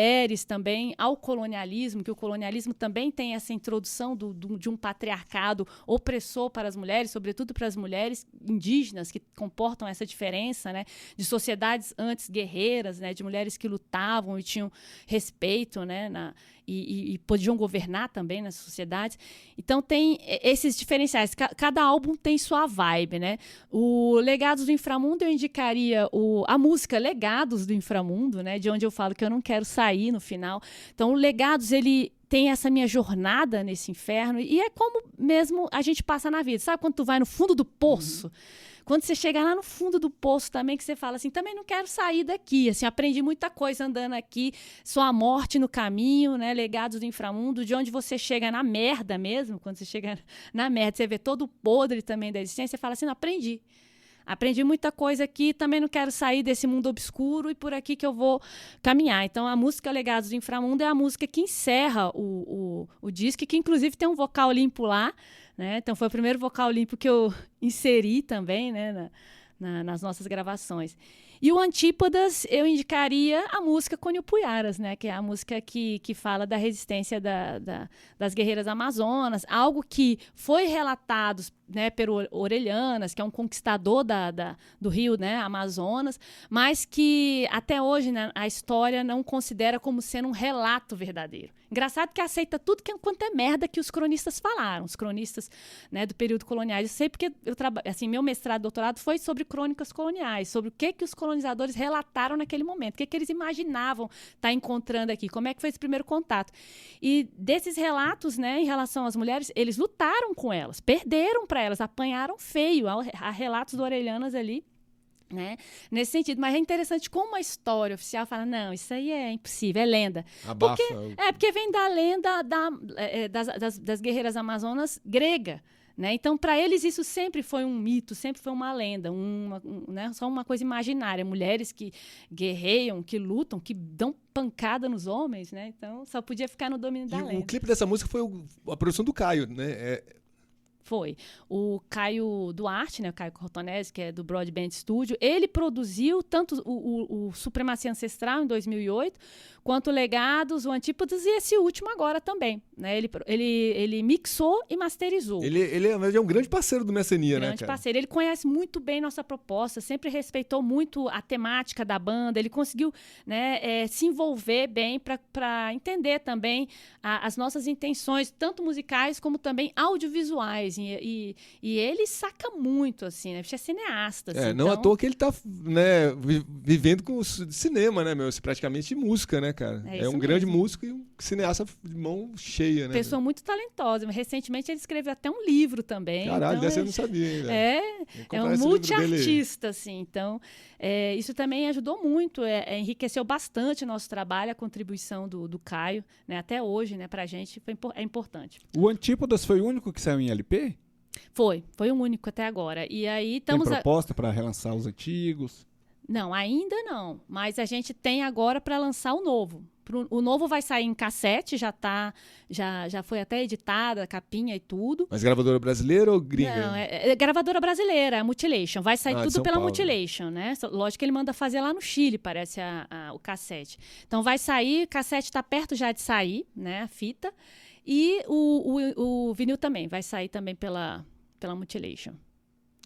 também ao colonialismo, que o colonialismo também tem essa introdução de um patriarcado opressor para as mulheres, sobretudo para as mulheres indígenas, que comportam essa diferença, né, de sociedades antes guerreiras, né, de mulheres que lutavam e tinham respeito, né, e podiam governar também nas sociedades. Então tem esses diferenciais. Cada álbum tem sua vibe, né? O Legados do Inframundo eu indicaria a música Legados do Inframundo, né? De onde eu falo que eu não quero sair no final. Então o Legados, ele tem essa minha jornada nesse inferno, e é como mesmo a gente passa na vida. Sabe quando tu vai no fundo do poço? Quando você chega lá no fundo do poço também, que você fala assim, também não quero sair daqui, assim, aprendi muita coisa andando aqui, só a morte no caminho, né, legados do inframundo, de onde você chega na merda mesmo, quando você chega na merda, você vê todo o podre também da existência, você fala assim, não, aprendi muita coisa aqui, também não quero sair desse mundo obscuro e por aqui que eu vou caminhar. Então, a música Legados do Inframundo é a música que encerra o disco, que inclusive tem um vocal limpo lá, né? Então, foi o primeiro vocal limpo que eu inseri também, né, nas nossas gravações. E o Antípodas, eu indicaria a música Coniupuiaras, né? Que é a música que fala da resistência das guerreiras amazonas, algo que foi relatado, né, pelo Orelhanas, que é um conquistador do rio, né, Amazonas, mas que até hoje, né, a história não considera como sendo um relato verdadeiro. Engraçado que aceita tudo quanto é merda que os cronistas falaram, os cronistas, né, do período colonial. Eu sei porque assim, meu mestrado, doutorado foi sobre crônicas coloniais, sobre o que os colonizadores relataram naquele momento, o que eles imaginavam estar encontrando aqui, como é que foi esse primeiro contato. E desses relatos, né, em relação às mulheres, eles lutaram com elas, perderam para elas, apanharam feio. Há relatos do Orelhanas ali, né, nesse sentido. Mas é interessante como a história oficial fala, não, isso aí é impossível, é lenda. Abafa. Porque vem da lenda das guerreiras amazonas grega. Né? Então, para eles, isso sempre foi um mito, sempre foi uma lenda, né? Só uma coisa imaginária. Mulheres que guerreiam, que lutam, que dão pancada nos homens, né? Então, só podia ficar no domínio da lenda. O clipe dessa música foi a produção do Caio, né? Foi. O Caio Duarte, né, o Caio Cortonese, que é do Broadband Studio, ele produziu tanto o Supremacia Ancestral, em 2008, quanto o Legados, o Antípodas e esse último agora também. Né? Ele mixou e masterizou. Ele é um grande parceiro do Messania, né, cara? Grande parceiro. Ele conhece muito bem nossa proposta, sempre respeitou muito a temática da banda, ele conseguiu, né, se envolver bem para entender também as nossas intenções, tanto musicais como também audiovisuais. E ele saca muito, assim, né? Porque é cineasta. Assim, não à toa que ele tá, né, vivendo com o cinema, né, meu? Praticamente música, né, cara? É um grande músico e um cineasta de mão cheia, né? Pessoa muito talentosa. Recentemente ele escreveu até um livro também. Caralho, então, dessa eu não sabia ainda. É um multiartista, assim. Então, isso também ajudou muito, enriqueceu bastante o nosso trabalho, a contribuição do Caio, né? Até hoje, né, pra gente é importante. O Antípodas foi o único que saiu em LP? Foi o único até agora. E aí Tem proposta para relançar os antigos? Não, ainda não. Mas a gente tem agora para lançar o novo. O novo vai sair em cassete, já foi até editada, a capinha e tudo. Mas gravadora brasileira ou gringa? Não, é gravadora brasileira, a Mutilation. Vai sair tudo pela Paulo. Mutilation, né? Lógico que ele manda fazer lá no Chile, parece o cassete. Então vai sair, o cassete está perto já de sair, né? A fita. E o vinil também, vai sair também pela Mutilation.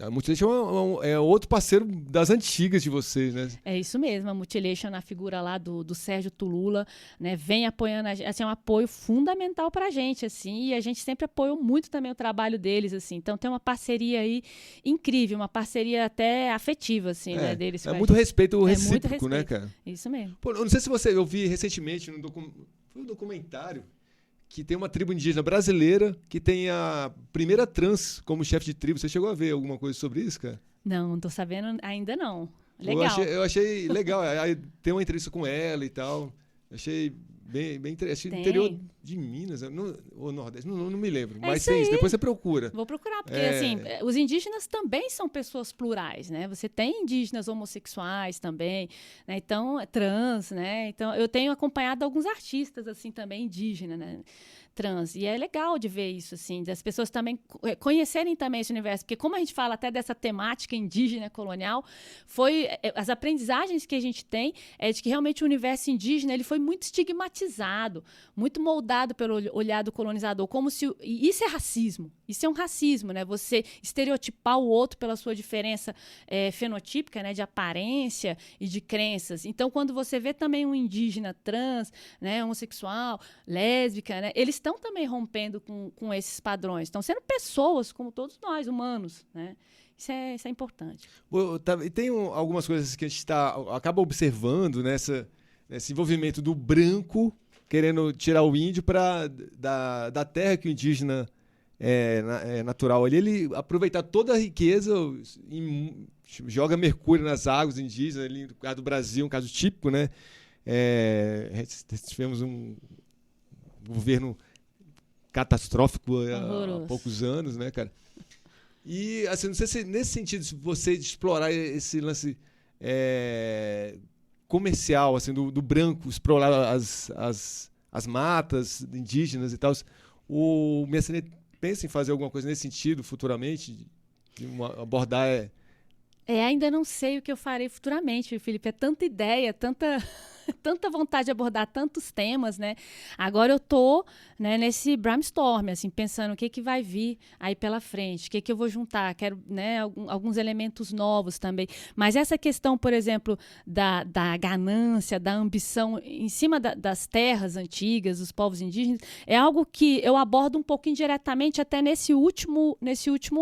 A Mutilation é outro parceiro das antigas de vocês, né? É isso mesmo, a Mutilation na figura lá do Sérgio Tulula, né, vem apoiando a gente, assim, é um apoio fundamental pra gente, assim, e a gente sempre apoiou muito também o trabalho deles, assim, então tem uma parceria aí incrível, uma parceria até afetiva, assim, né, deles. É muito respeito recíproco, muito respeito, né, cara? Isso mesmo. Pô, eu não sei se eu vi recentemente foi um documentário que tem uma tribo indígena brasileira que tem a primeira trans como chefe de tribo. Você chegou a ver alguma coisa sobre isso, cara? Não tô sabendo ainda não. Legal. Eu achei legal. Aí tem uma entrevista com ela e tal. Achei bem interessante. Interior de Minas, ou Nordeste, não me lembro. Mas tem isso, depois você procura. Vou procurar, porque assim, os indígenas também são pessoas plurais, né? Você tem indígenas homossexuais também, né? Então, trans, né? Então, eu tenho acompanhado alguns artistas, assim, também indígenas, né? Trans. E é legal de ver isso, assim, das pessoas também conhecerem também esse universo, porque como a gente fala até dessa temática indígena colonial, as aprendizagens que a gente tem é de que realmente o universo indígena ele foi muito estigmatizado, muito moldado pelo olhar do colonizador, como se... E isso é racismo. Isso é um racismo, né? Você estereotipar o outro pela sua diferença fenotípica, né? De aparência e de crenças. Então, quando você vê também um indígena trans, né? Homossexual, lésbica, né? Eles estão também rompendo com esses padrões. Estão sendo pessoas, como todos nós, humanos, né? Isso é importante. E tem algumas coisas que a gente acaba observando nesse envolvimento do branco querendo tirar o índio da terra que o indígena natural ali, ele aproveitar toda a riqueza, joga mercúrio nas águas indígenas, ali, no caso do Brasil, um caso típico, né? Tivemos um governo catastrófico há poucos anos, né, cara? E, assim, não sei se nesse sentido, se você explorar esse lance comercial, assim, do branco, explorar as matas indígenas e tal, o Messiaria pensa em fazer alguma coisa nesse sentido futuramente, abordar... Ainda não sei o que eu farei futuramente, Felipe. É tanta ideia, tanta vontade de abordar tantos temas, né? Agora eu tô, né, nesse brainstorm, assim, pensando o que vai vir aí pela frente, o que eu vou juntar. Quero, né, alguns elementos novos também. Mas essa questão, por exemplo, da ganância, da ambição em cima das terras antigas, dos povos indígenas, é algo que eu abordo um pouco indiretamente até nesse último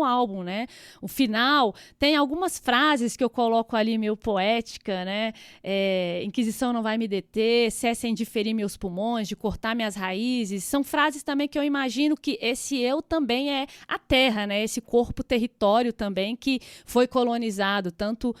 álbum, né? O final tem algumas frases que eu coloco ali, meio poética, né? Inquisição não vai me deter, cessem de ferir meus pulmões, de cortar minhas raízes. São frases também que eu imagino que esse eu também é a terra, né? Esse corpo território também que foi colonizado, tanto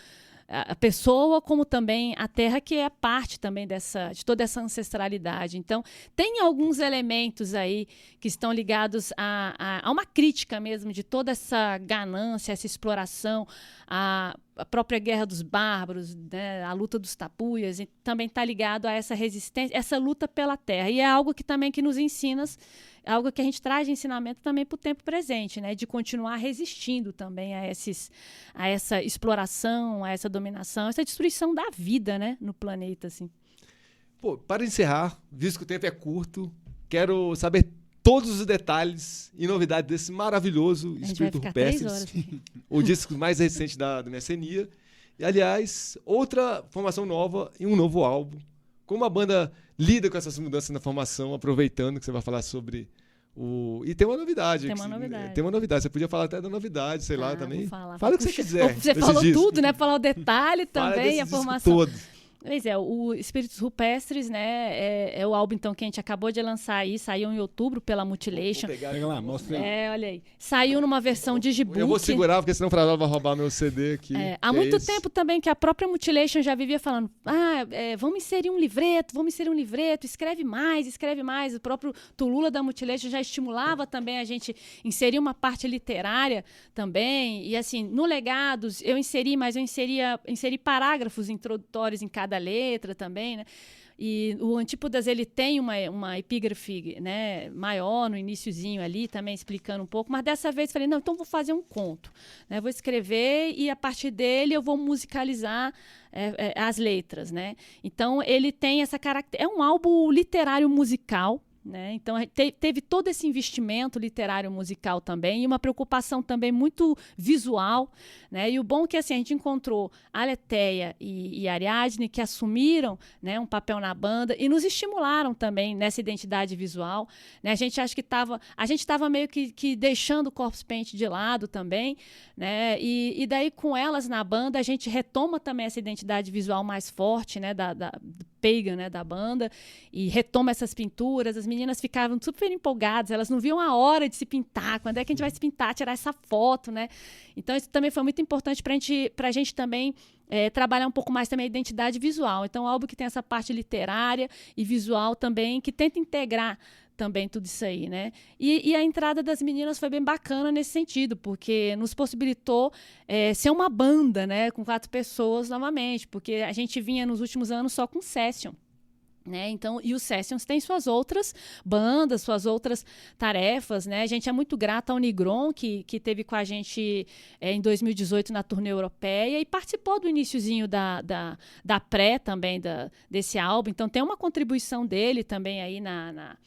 a pessoa como também a terra, que é parte também de toda essa ancestralidade. Então, tem alguns elementos aí que estão ligados a uma crítica mesmo de toda essa ganância, essa exploração, a própria Guerra dos Bárbaros, né, a luta dos tapuias, e também está ligado a essa resistência, essa luta pela terra. E é algo que também que nos ensina, algo que a gente traz de ensinamento também para o tempo presente, né, de continuar resistindo também a essa exploração, a essa dominação, essa destruição da vida, né, no planeta, assim. Pô, para encerrar, visto que o tempo é curto, quero saber todos os detalhes e novidades desse maravilhoso Espírito Rupestres, o disco mais recente da Messenia. E, aliás, outra formação nova e um novo álbum. Como a banda lida com essas mudanças na formação, aproveitando que você vai falar sobre o... E tem uma novidade. Tem uma novidade. Você podia falar até da novidade, sei lá, também. Fala o que você quiser. Você falou disco. Tudo, né? Falar o detalhe também, a formação. Todo. Pois é, o Espíritos Rupestres, né, é o álbum então que a gente acabou de lançar aí, saiu em outubro pela Mutilation. Pega lá, mostra aí. Olha aí. Saiu numa versão digibook. Eu vou segurar, porque senão o Fradal vai roubar meu CD aqui. Há muito tempo também que a própria Mutilation já vivia falando, vamos inserir um livreto, escreve mais. O próprio Tulula da Mutilation já estimulava também a gente inserir uma parte literária também. E assim, no Legados, eu inseri parágrafos introdutórios em cada letra também, né? E o Antípodas, ele tem uma epígrafe, né, maior no iniciozinho ali, também explicando um pouco, mas dessa vez falei, não, então vou fazer um conto, né? Vou escrever e a partir dele eu vou musicalizar as letras, né? Então ele tem essa característica, é um álbum literário musical, né? Então, teve todo esse investimento literário musical também e uma preocupação também muito visual, né? E o bom é que assim, a gente encontrou a Aletheia e Ariadne, que assumiram, né, um papel na banda e nos estimularam também nessa identidade visual, né? A gente acha que a gente estava meio que deixando o Corpse Paint de lado também, né? E daí com elas na banda a gente retoma também essa identidade visual mais forte, né, da Pagan, né, da banda, e retoma essas pinturas. As meninas ficavam super empolgadas, elas não viam a hora de se pintar, quando é que a gente vai se pintar, tirar essa foto, né? Então isso também foi muito importante pra gente também trabalhar um pouco mais também a identidade visual. Então o álbum que tem essa parte literária e visual também, que tenta integrar também tudo isso aí, né? E a entrada das meninas foi bem bacana nesse sentido, porque nos possibilitou ser uma banda, né? Com 4 pessoas novamente, porque a gente vinha nos últimos anos só com session, né? Então, e os Sessions têm suas outras bandas, suas outras tarefas, né? A gente é muito grata ao Nigron, que teve com a gente em 2018 na turnê europeia e participou do iniciozinho da pré também desse álbum. Então, tem uma contribuição dele também aí na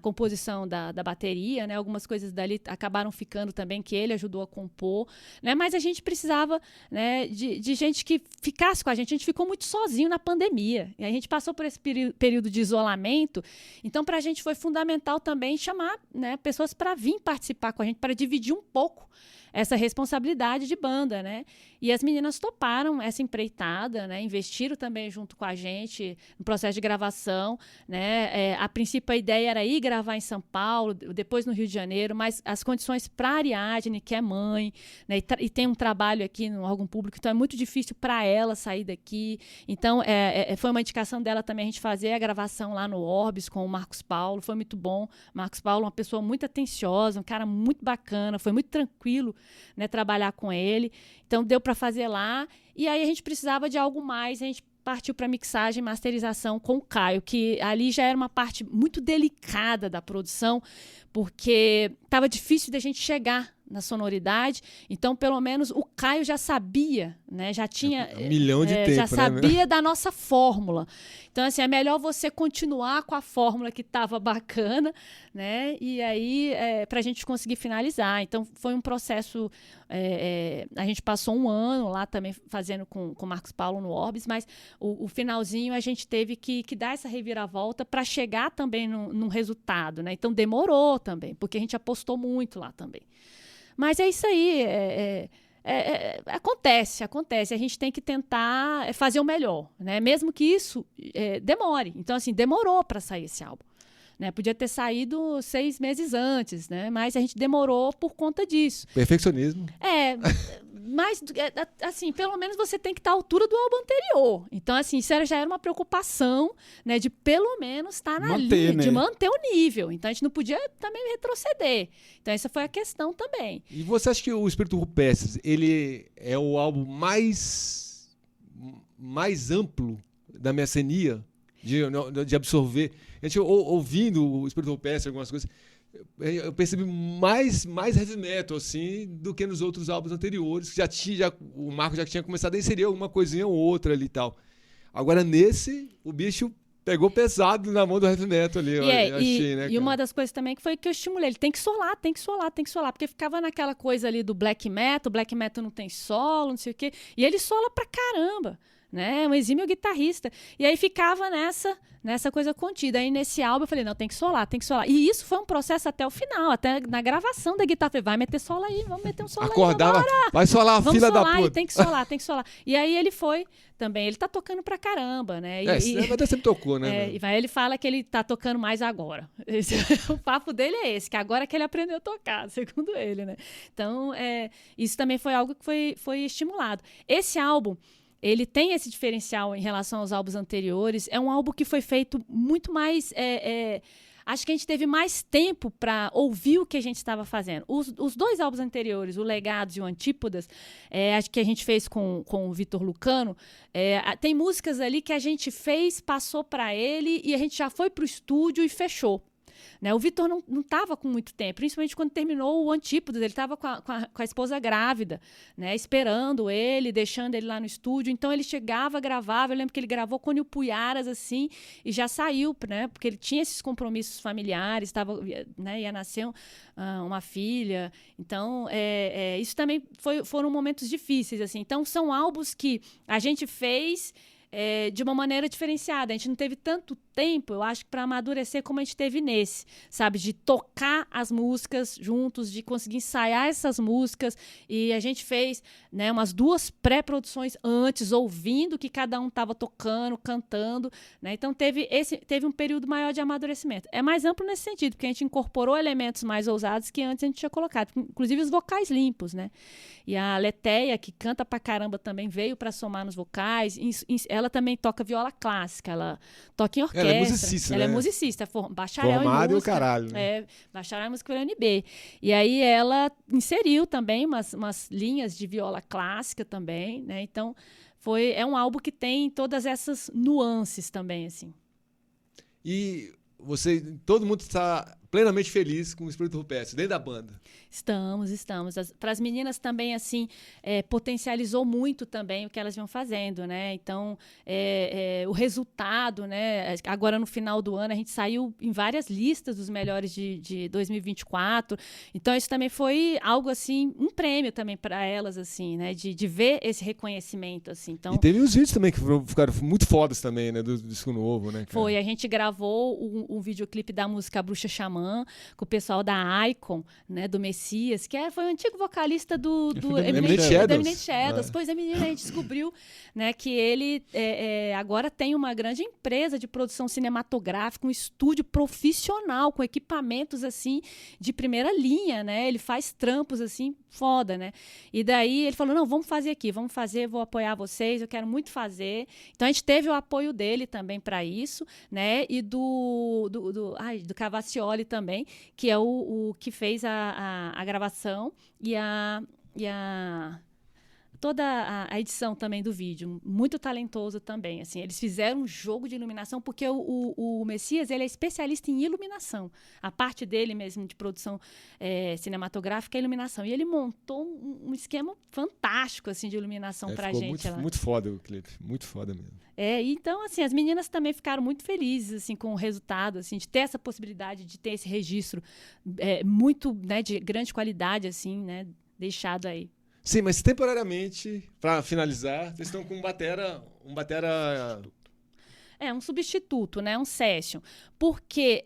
composição da bateria, né? Algumas coisas dali acabaram ficando também, que ele ajudou a compor, né? Mas a gente precisava, né, de gente que ficasse com a gente. A gente ficou muito sozinho na pandemia, e a gente passou por esse período de isolamento, então para a gente foi fundamental também chamar, né, pessoas para vir participar com a gente, para dividir um pouco essa responsabilidade de banda, né? E as meninas toparam essa empreitada, né? Investiram também junto com a gente no processo de gravação, né? A princípio a ideia era ir gravar em São Paulo, depois no Rio de Janeiro, mas as condições para a Ariadne, que é mãe, né? E tem um trabalho aqui no órgão público, então é muito difícil para ela sair daqui. Então foi uma indicação dela também a gente fazer a gravação lá no Orbis com o Marcos Paulo, foi muito bom. Marcos Paulo, uma pessoa muito atenciosa, um cara muito bacana, foi muito tranquilo, né, trabalhar com ele. Então deu para fazer lá. E aí a gente precisava de algo mais, a gente partiu para mixagem e masterização com o Caio, que ali já era uma parte muito delicada da produção, porque estava difícil da gente chegar na sonoridade. Então, pelo menos, o Caio já sabia, né? Já tinha... Um milhão de tempo, já né? sabia da nossa fórmula. Então, assim, é melhor você continuar com a fórmula que estava bacana, né? E aí, para a gente conseguir finalizar. Então, foi um processo... a gente passou um ano lá também fazendo com o Marcos Paulo no Orbis, mas o finalzinho a gente teve que dar essa reviravolta para chegar também num resultado, né? Então, demorou também, porque a gente apostou muito lá também. Mas é isso aí, acontece. A gente tem que tentar fazer o melhor, né? Mesmo que isso demore. Então, assim, demorou para sair esse álbum, né? Podia ter saído 6 meses antes, né? Mas a gente demorou por conta disso. Perfeccionismo. Mas, assim, pelo menos você tem que estar à altura do álbum anterior. Então, assim, isso já era uma preocupação, né? De pelo menos estar na linha, né? de manter o nível. Então, a gente não podia também retroceder. Então, essa foi a questão também. E você acha que o Espírito Rupestres, ele é o álbum mais amplo da mecenia de absorver? A gente ouvindo o Espírito Rupestre, algumas coisas... Eu percebi mais heavy metal assim, do que nos outros álbuns anteriores. O Marco já tinha começado a inserir alguma coisinha ou outra ali e tal. Agora, nesse, o bicho pegou pesado na mão do heavy metal ali. Achei, né, e uma das coisas também que foi que eu estimulei. Ele tem que solar. Porque ficava naquela coisa ali do black metal não tem solo, não sei o quê. E ele sola pra caramba, né? É um exímio guitarrista. E aí ficava nessa coisa contida. Aí nesse álbum eu falei, não, tem que solar. E isso foi um processo até o final, até na gravação da guitarra. Falei, vai meter solo aí, vamos meter um solo Acordava, aí. Acordava, vai solar a fila da puta. Tem que solar. E aí ele foi também, ele tá tocando pra caramba, né? Mas sempre tocou, né? E aí ele fala que ele tá tocando mais agora. O papo dele é esse, que agora que ele aprendeu a tocar, segundo ele, né? Então, isso também foi algo que foi estimulado. Esse álbum, ele tem esse diferencial em relação aos álbuns anteriores. É um álbum que foi feito muito mais... acho que a gente teve mais tempo para ouvir o que a gente estava fazendo. Os 2 álbuns anteriores, o Legados e o Antípodas, acho que a gente fez com o Vitor Lucano, tem músicas ali que a gente fez, passou para ele e a gente já foi para o estúdio e fechou. Né? O Vitor não estava com muito tempo, principalmente quando terminou o Antípodas, ele estava com a esposa grávida, né? Esperando ele, deixando ele lá no estúdio. Então ele chegava, gravava. Eu lembro que ele gravou com o Puiaras assim e já saiu, né? Porque ele tinha esses compromissos familiares, né? Ia nascer uma filha. Então isso também foram momentos difíceis, assim. Então são álbuns que a gente fez de uma maneira diferenciada. A gente não teve tanto tempo, eu acho, para amadurecer como a gente teve nesse, sabe? De tocar as músicas juntos, de conseguir ensaiar essas músicas. E a gente fez, né, umas 2 pré-produções antes, ouvindo o que cada um estava tocando, cantando, né? Então teve um período maior de amadurecimento. É mais amplo nesse sentido, porque a gente incorporou elementos mais ousados que antes a gente tinha colocado, inclusive os vocais limpos, né? E a Letéia, que canta pra caramba também, veio para somar nos vocais. Ela também toca viola clássica, ela toca em orquestra. Ela é musicista, Ela né? é musicista, bacharel Formado em música. E o caralho. Né? Bacharel em música pela UNB. E aí ela inseriu também umas linhas de viola clássica também, né? Então, é um álbum que tem todas essas nuances também, assim. E todo mundo está plenamente feliz com o Espírito Rupestre, dentro da banda. Estamos. Para as meninas também, assim, potencializou muito também o que elas vinham fazendo, né? Então, o resultado, né? Agora, no final do ano, a gente saiu em várias listas dos melhores de 2024. Então, isso também foi algo, assim, um prêmio também para elas, assim, né? De ver esse reconhecimento, assim. Então, e teve os vídeos também que ficaram muito fodas também, né? Do disco novo, né? Cara? Foi, a gente gravou um videoclipe da música Bruxa Xamã, Xamã, com o pessoal da Icon, né, do Messias, que foi o antigo vocalista do Eminent Shadows. Pois a menina, a gente descobriu, né, que ele agora tem uma grande empresa de produção cinematográfica, um estúdio profissional, com equipamentos assim de primeira linha, né? Ele faz trampos assim, foda, né? E daí ele falou, não, vamos fazer aqui, vou apoiar vocês, eu quero muito fazer. Então a gente teve o apoio dele também para isso, né? E do Cavacioli também, que é o que fez a gravação e toda a edição também do vídeo, muito talentoso também, assim, eles fizeram um jogo de iluminação, porque o Messias, ele é especialista em iluminação, a parte dele mesmo de produção cinematográfica é iluminação, e ele montou um esquema fantástico, assim, de iluminação pra gente. Muito, muito foda o clipe, muito foda mesmo. Então, assim, as meninas também ficaram muito felizes, assim, com o resultado, assim, de ter essa possibilidade, de ter esse registro muito, né, de grande qualidade, assim, né, deixado aí. Sim, mas temporariamente, para finalizar, vocês estão com um batera... Um substituto, né? Um session. Porque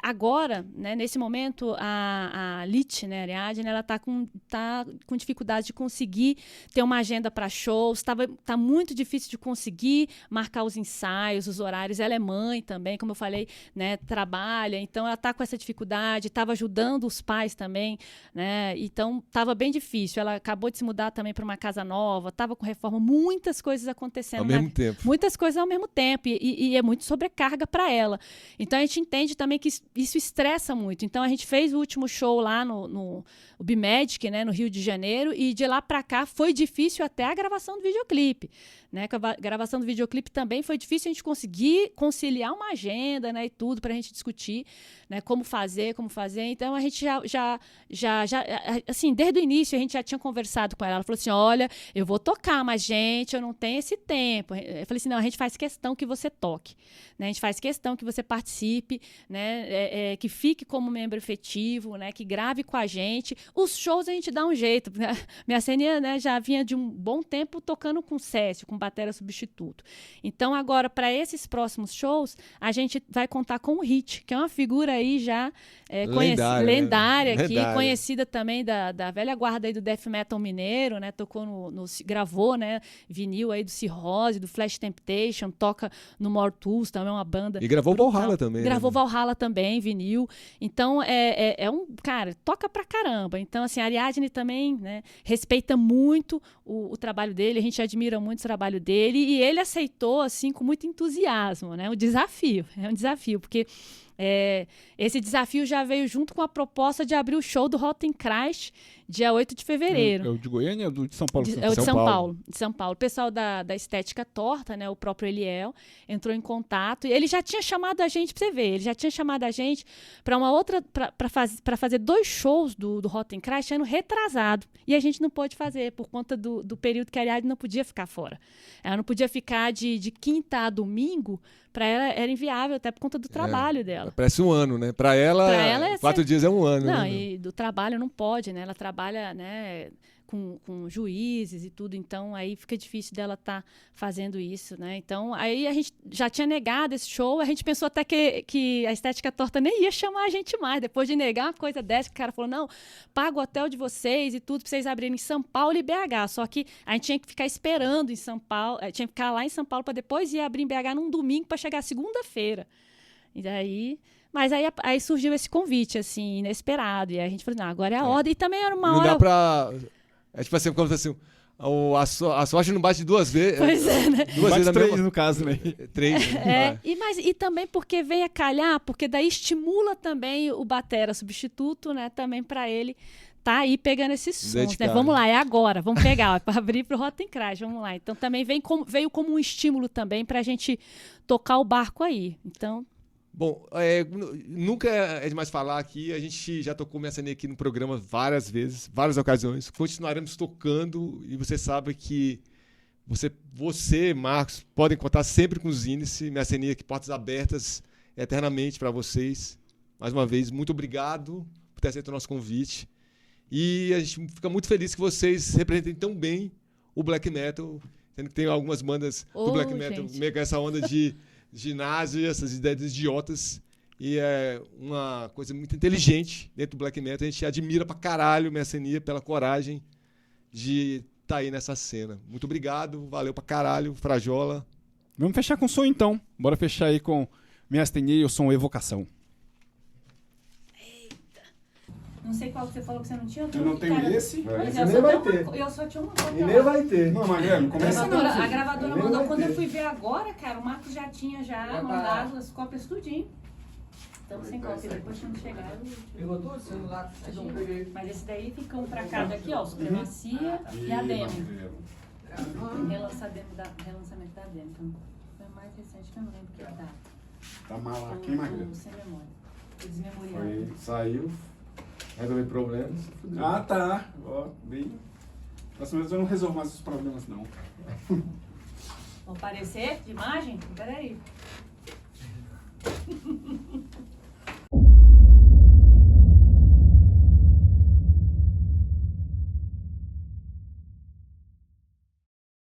agora, né, nesse momento, a Lit, né, a Ariadne, ela tá com dificuldade de conseguir ter uma agenda para shows, tá muito difícil de conseguir marcar os ensaios, os horários. Ela é mãe também, como eu falei, né, trabalha, então ela tá com essa dificuldade, estava ajudando os pais também, né? Então estava bem difícil. Ela acabou de se mudar também para uma casa nova, estava com reforma, muitas coisas acontecendo. Ao mesmo tempo. Muitas coisas ao mesmo tempo, e é muito sobrecarga para ela. Então a gente entende também que isso estressa muito. Então a gente fez o último show lá no Bimagic, né, no Rio de Janeiro, e de lá para cá foi difícil até a gravação do videoclipe, né? Com a gravação do videoclipe também foi difícil a gente conseguir conciliar uma agenda, né, e tudo para a gente discutir, né, como fazer. Então a gente já assim, desde o início a gente já tinha conversado com ela. Ela falou assim: olha, eu vou tocar, mas gente, eu não tenho esse tempo. Eu falei assim: não, a gente faz questão que você toque, né? A gente faz questão que você participe, né? Que fique como membro efetivo, né? Que grave com a gente. Os shows a gente dá um jeito. Minha Senia, né, já vinha de um bom tempo tocando com Cécio, com batera substituto. Então agora, para esses próximos shows, a gente vai contar com o Hit, que é uma figura aí já lendária aqui, conhecida também da velha guarda aí do death metal mineiro, né? Tocou gravou, né, vinil aí do Cirrose, do Flash Temptation, toca no More Tools, também é uma banda. E gravou Valhalla também. Gravou, né? Valhalla também, vinil. Então cara, toca pra caramba. Então, assim, a Ariadne também, né, respeita muito o trabalho dele, a gente admira muito o trabalho dele, e ele aceitou, assim, com muito entusiasmo, né? É um desafio, porque esse desafio já veio junto com a proposta de abrir o show do Rotten Christ dia 8 de fevereiro. É o de Goiânia ou de São Paulo? É o de São Paulo. De São Paulo. O pessoal da Estética Torta, né, o próprio Eliel, entrou em contato. E ele já tinha chamado a gente, pra você ver, ele já tinha chamado a gente para uma outra, para fazer 2 shows do Rotten Christ ano retrasado. E a gente não pôde fazer, por conta do período que a Ariadne não podia ficar fora. Ela não podia ficar de quinta a domingo, para ela era inviável, até por conta do trabalho dela. Parece um ano, né? Para ela 4 dias é um ano. Não, né? E do trabalho não pode, né? Ela trabalha, né, com juízes e tudo, então aí fica difícil dela estar fazendo isso, né? Então, aí a gente já tinha negado esse show, a gente pensou até que a Estética Torta nem ia chamar a gente mais, depois de negar uma coisa dessa, que o cara falou, não, paga o hotel de vocês e tudo, pra vocês abrirem em São Paulo e BH, só que a gente tinha que ficar esperando em São Paulo, tinha que ficar lá em São Paulo para depois ir abrir em BH num domingo para chegar segunda-feira. E daí... Mas aí surgiu esse convite, assim, inesperado. E aí a gente falou, não, agora é a hora. E também era uma hora... Não dá pra... tipo assim, como assim, a sorte não bate 2 vezes. Pois é, né? 2 vezes 3 mesma... no caso, né? 3. E também porque vem a calhar, porque daí estimula também o batera substituto, né? Também para ele tá aí pegando esses sons, né? Vamos lá, é agora, vamos pegar, para abrir pro Rotten Christ, vamos lá. Então também veio como um estímulo também pra gente tocar o barco aí. Então... Bom, nunca é demais falar aqui, a gente já tocou Minha Senia aqui no programa várias vezes, várias ocasiões, continuaremos tocando, e você sabe que você, Marcos, podem contar sempre com os Índice, Minha Senia aqui, portas abertas eternamente para vocês. Mais uma vez, muito obrigado por ter aceito o nosso convite, e a gente fica muito feliz que vocês representem tão bem o black metal, sendo que tem algumas bandas do black metal, meio com essa onda de ginásio, essas ideias idiotas E é uma coisa muito inteligente dentro do black metal. A gente admira pra caralho o Messenia pela coragem de estar aí nessa cena. Muito obrigado, valeu pra caralho, Frajola. Vamos fechar com som então. Bora fechar aí com Messenia e o som Evocação. Não sei qual que você falou que você não tinha. Eu não tenho esse. Mas Esse eu nem só vai tenho ter. eu só tinha uma E cópia nem lá. vai ter. Não, Magrelo, começa A gravadora Nem mandou, vai quando eu ter. fui ver agora, cara, o Marcos já tinha mandado as cópias tudinho. Estamos sem cópia, depois quando chegar eu... Pegou todo o celular? A gente- Mas esse daí fica um pra cada aqui, ó, Supremacia e a demo. Relançamento da demo. Então, foi o mais recente que eu não lembro que data. Tá mal Então, aqui, Magrelo. sem memória. Foi desmemoriado. Saiu, resolveu problemas. Ah, tá. Ó, bem. Próxima vez eu não resolvo mais os problemas, não. Vão aparecer de imagem? Peraí.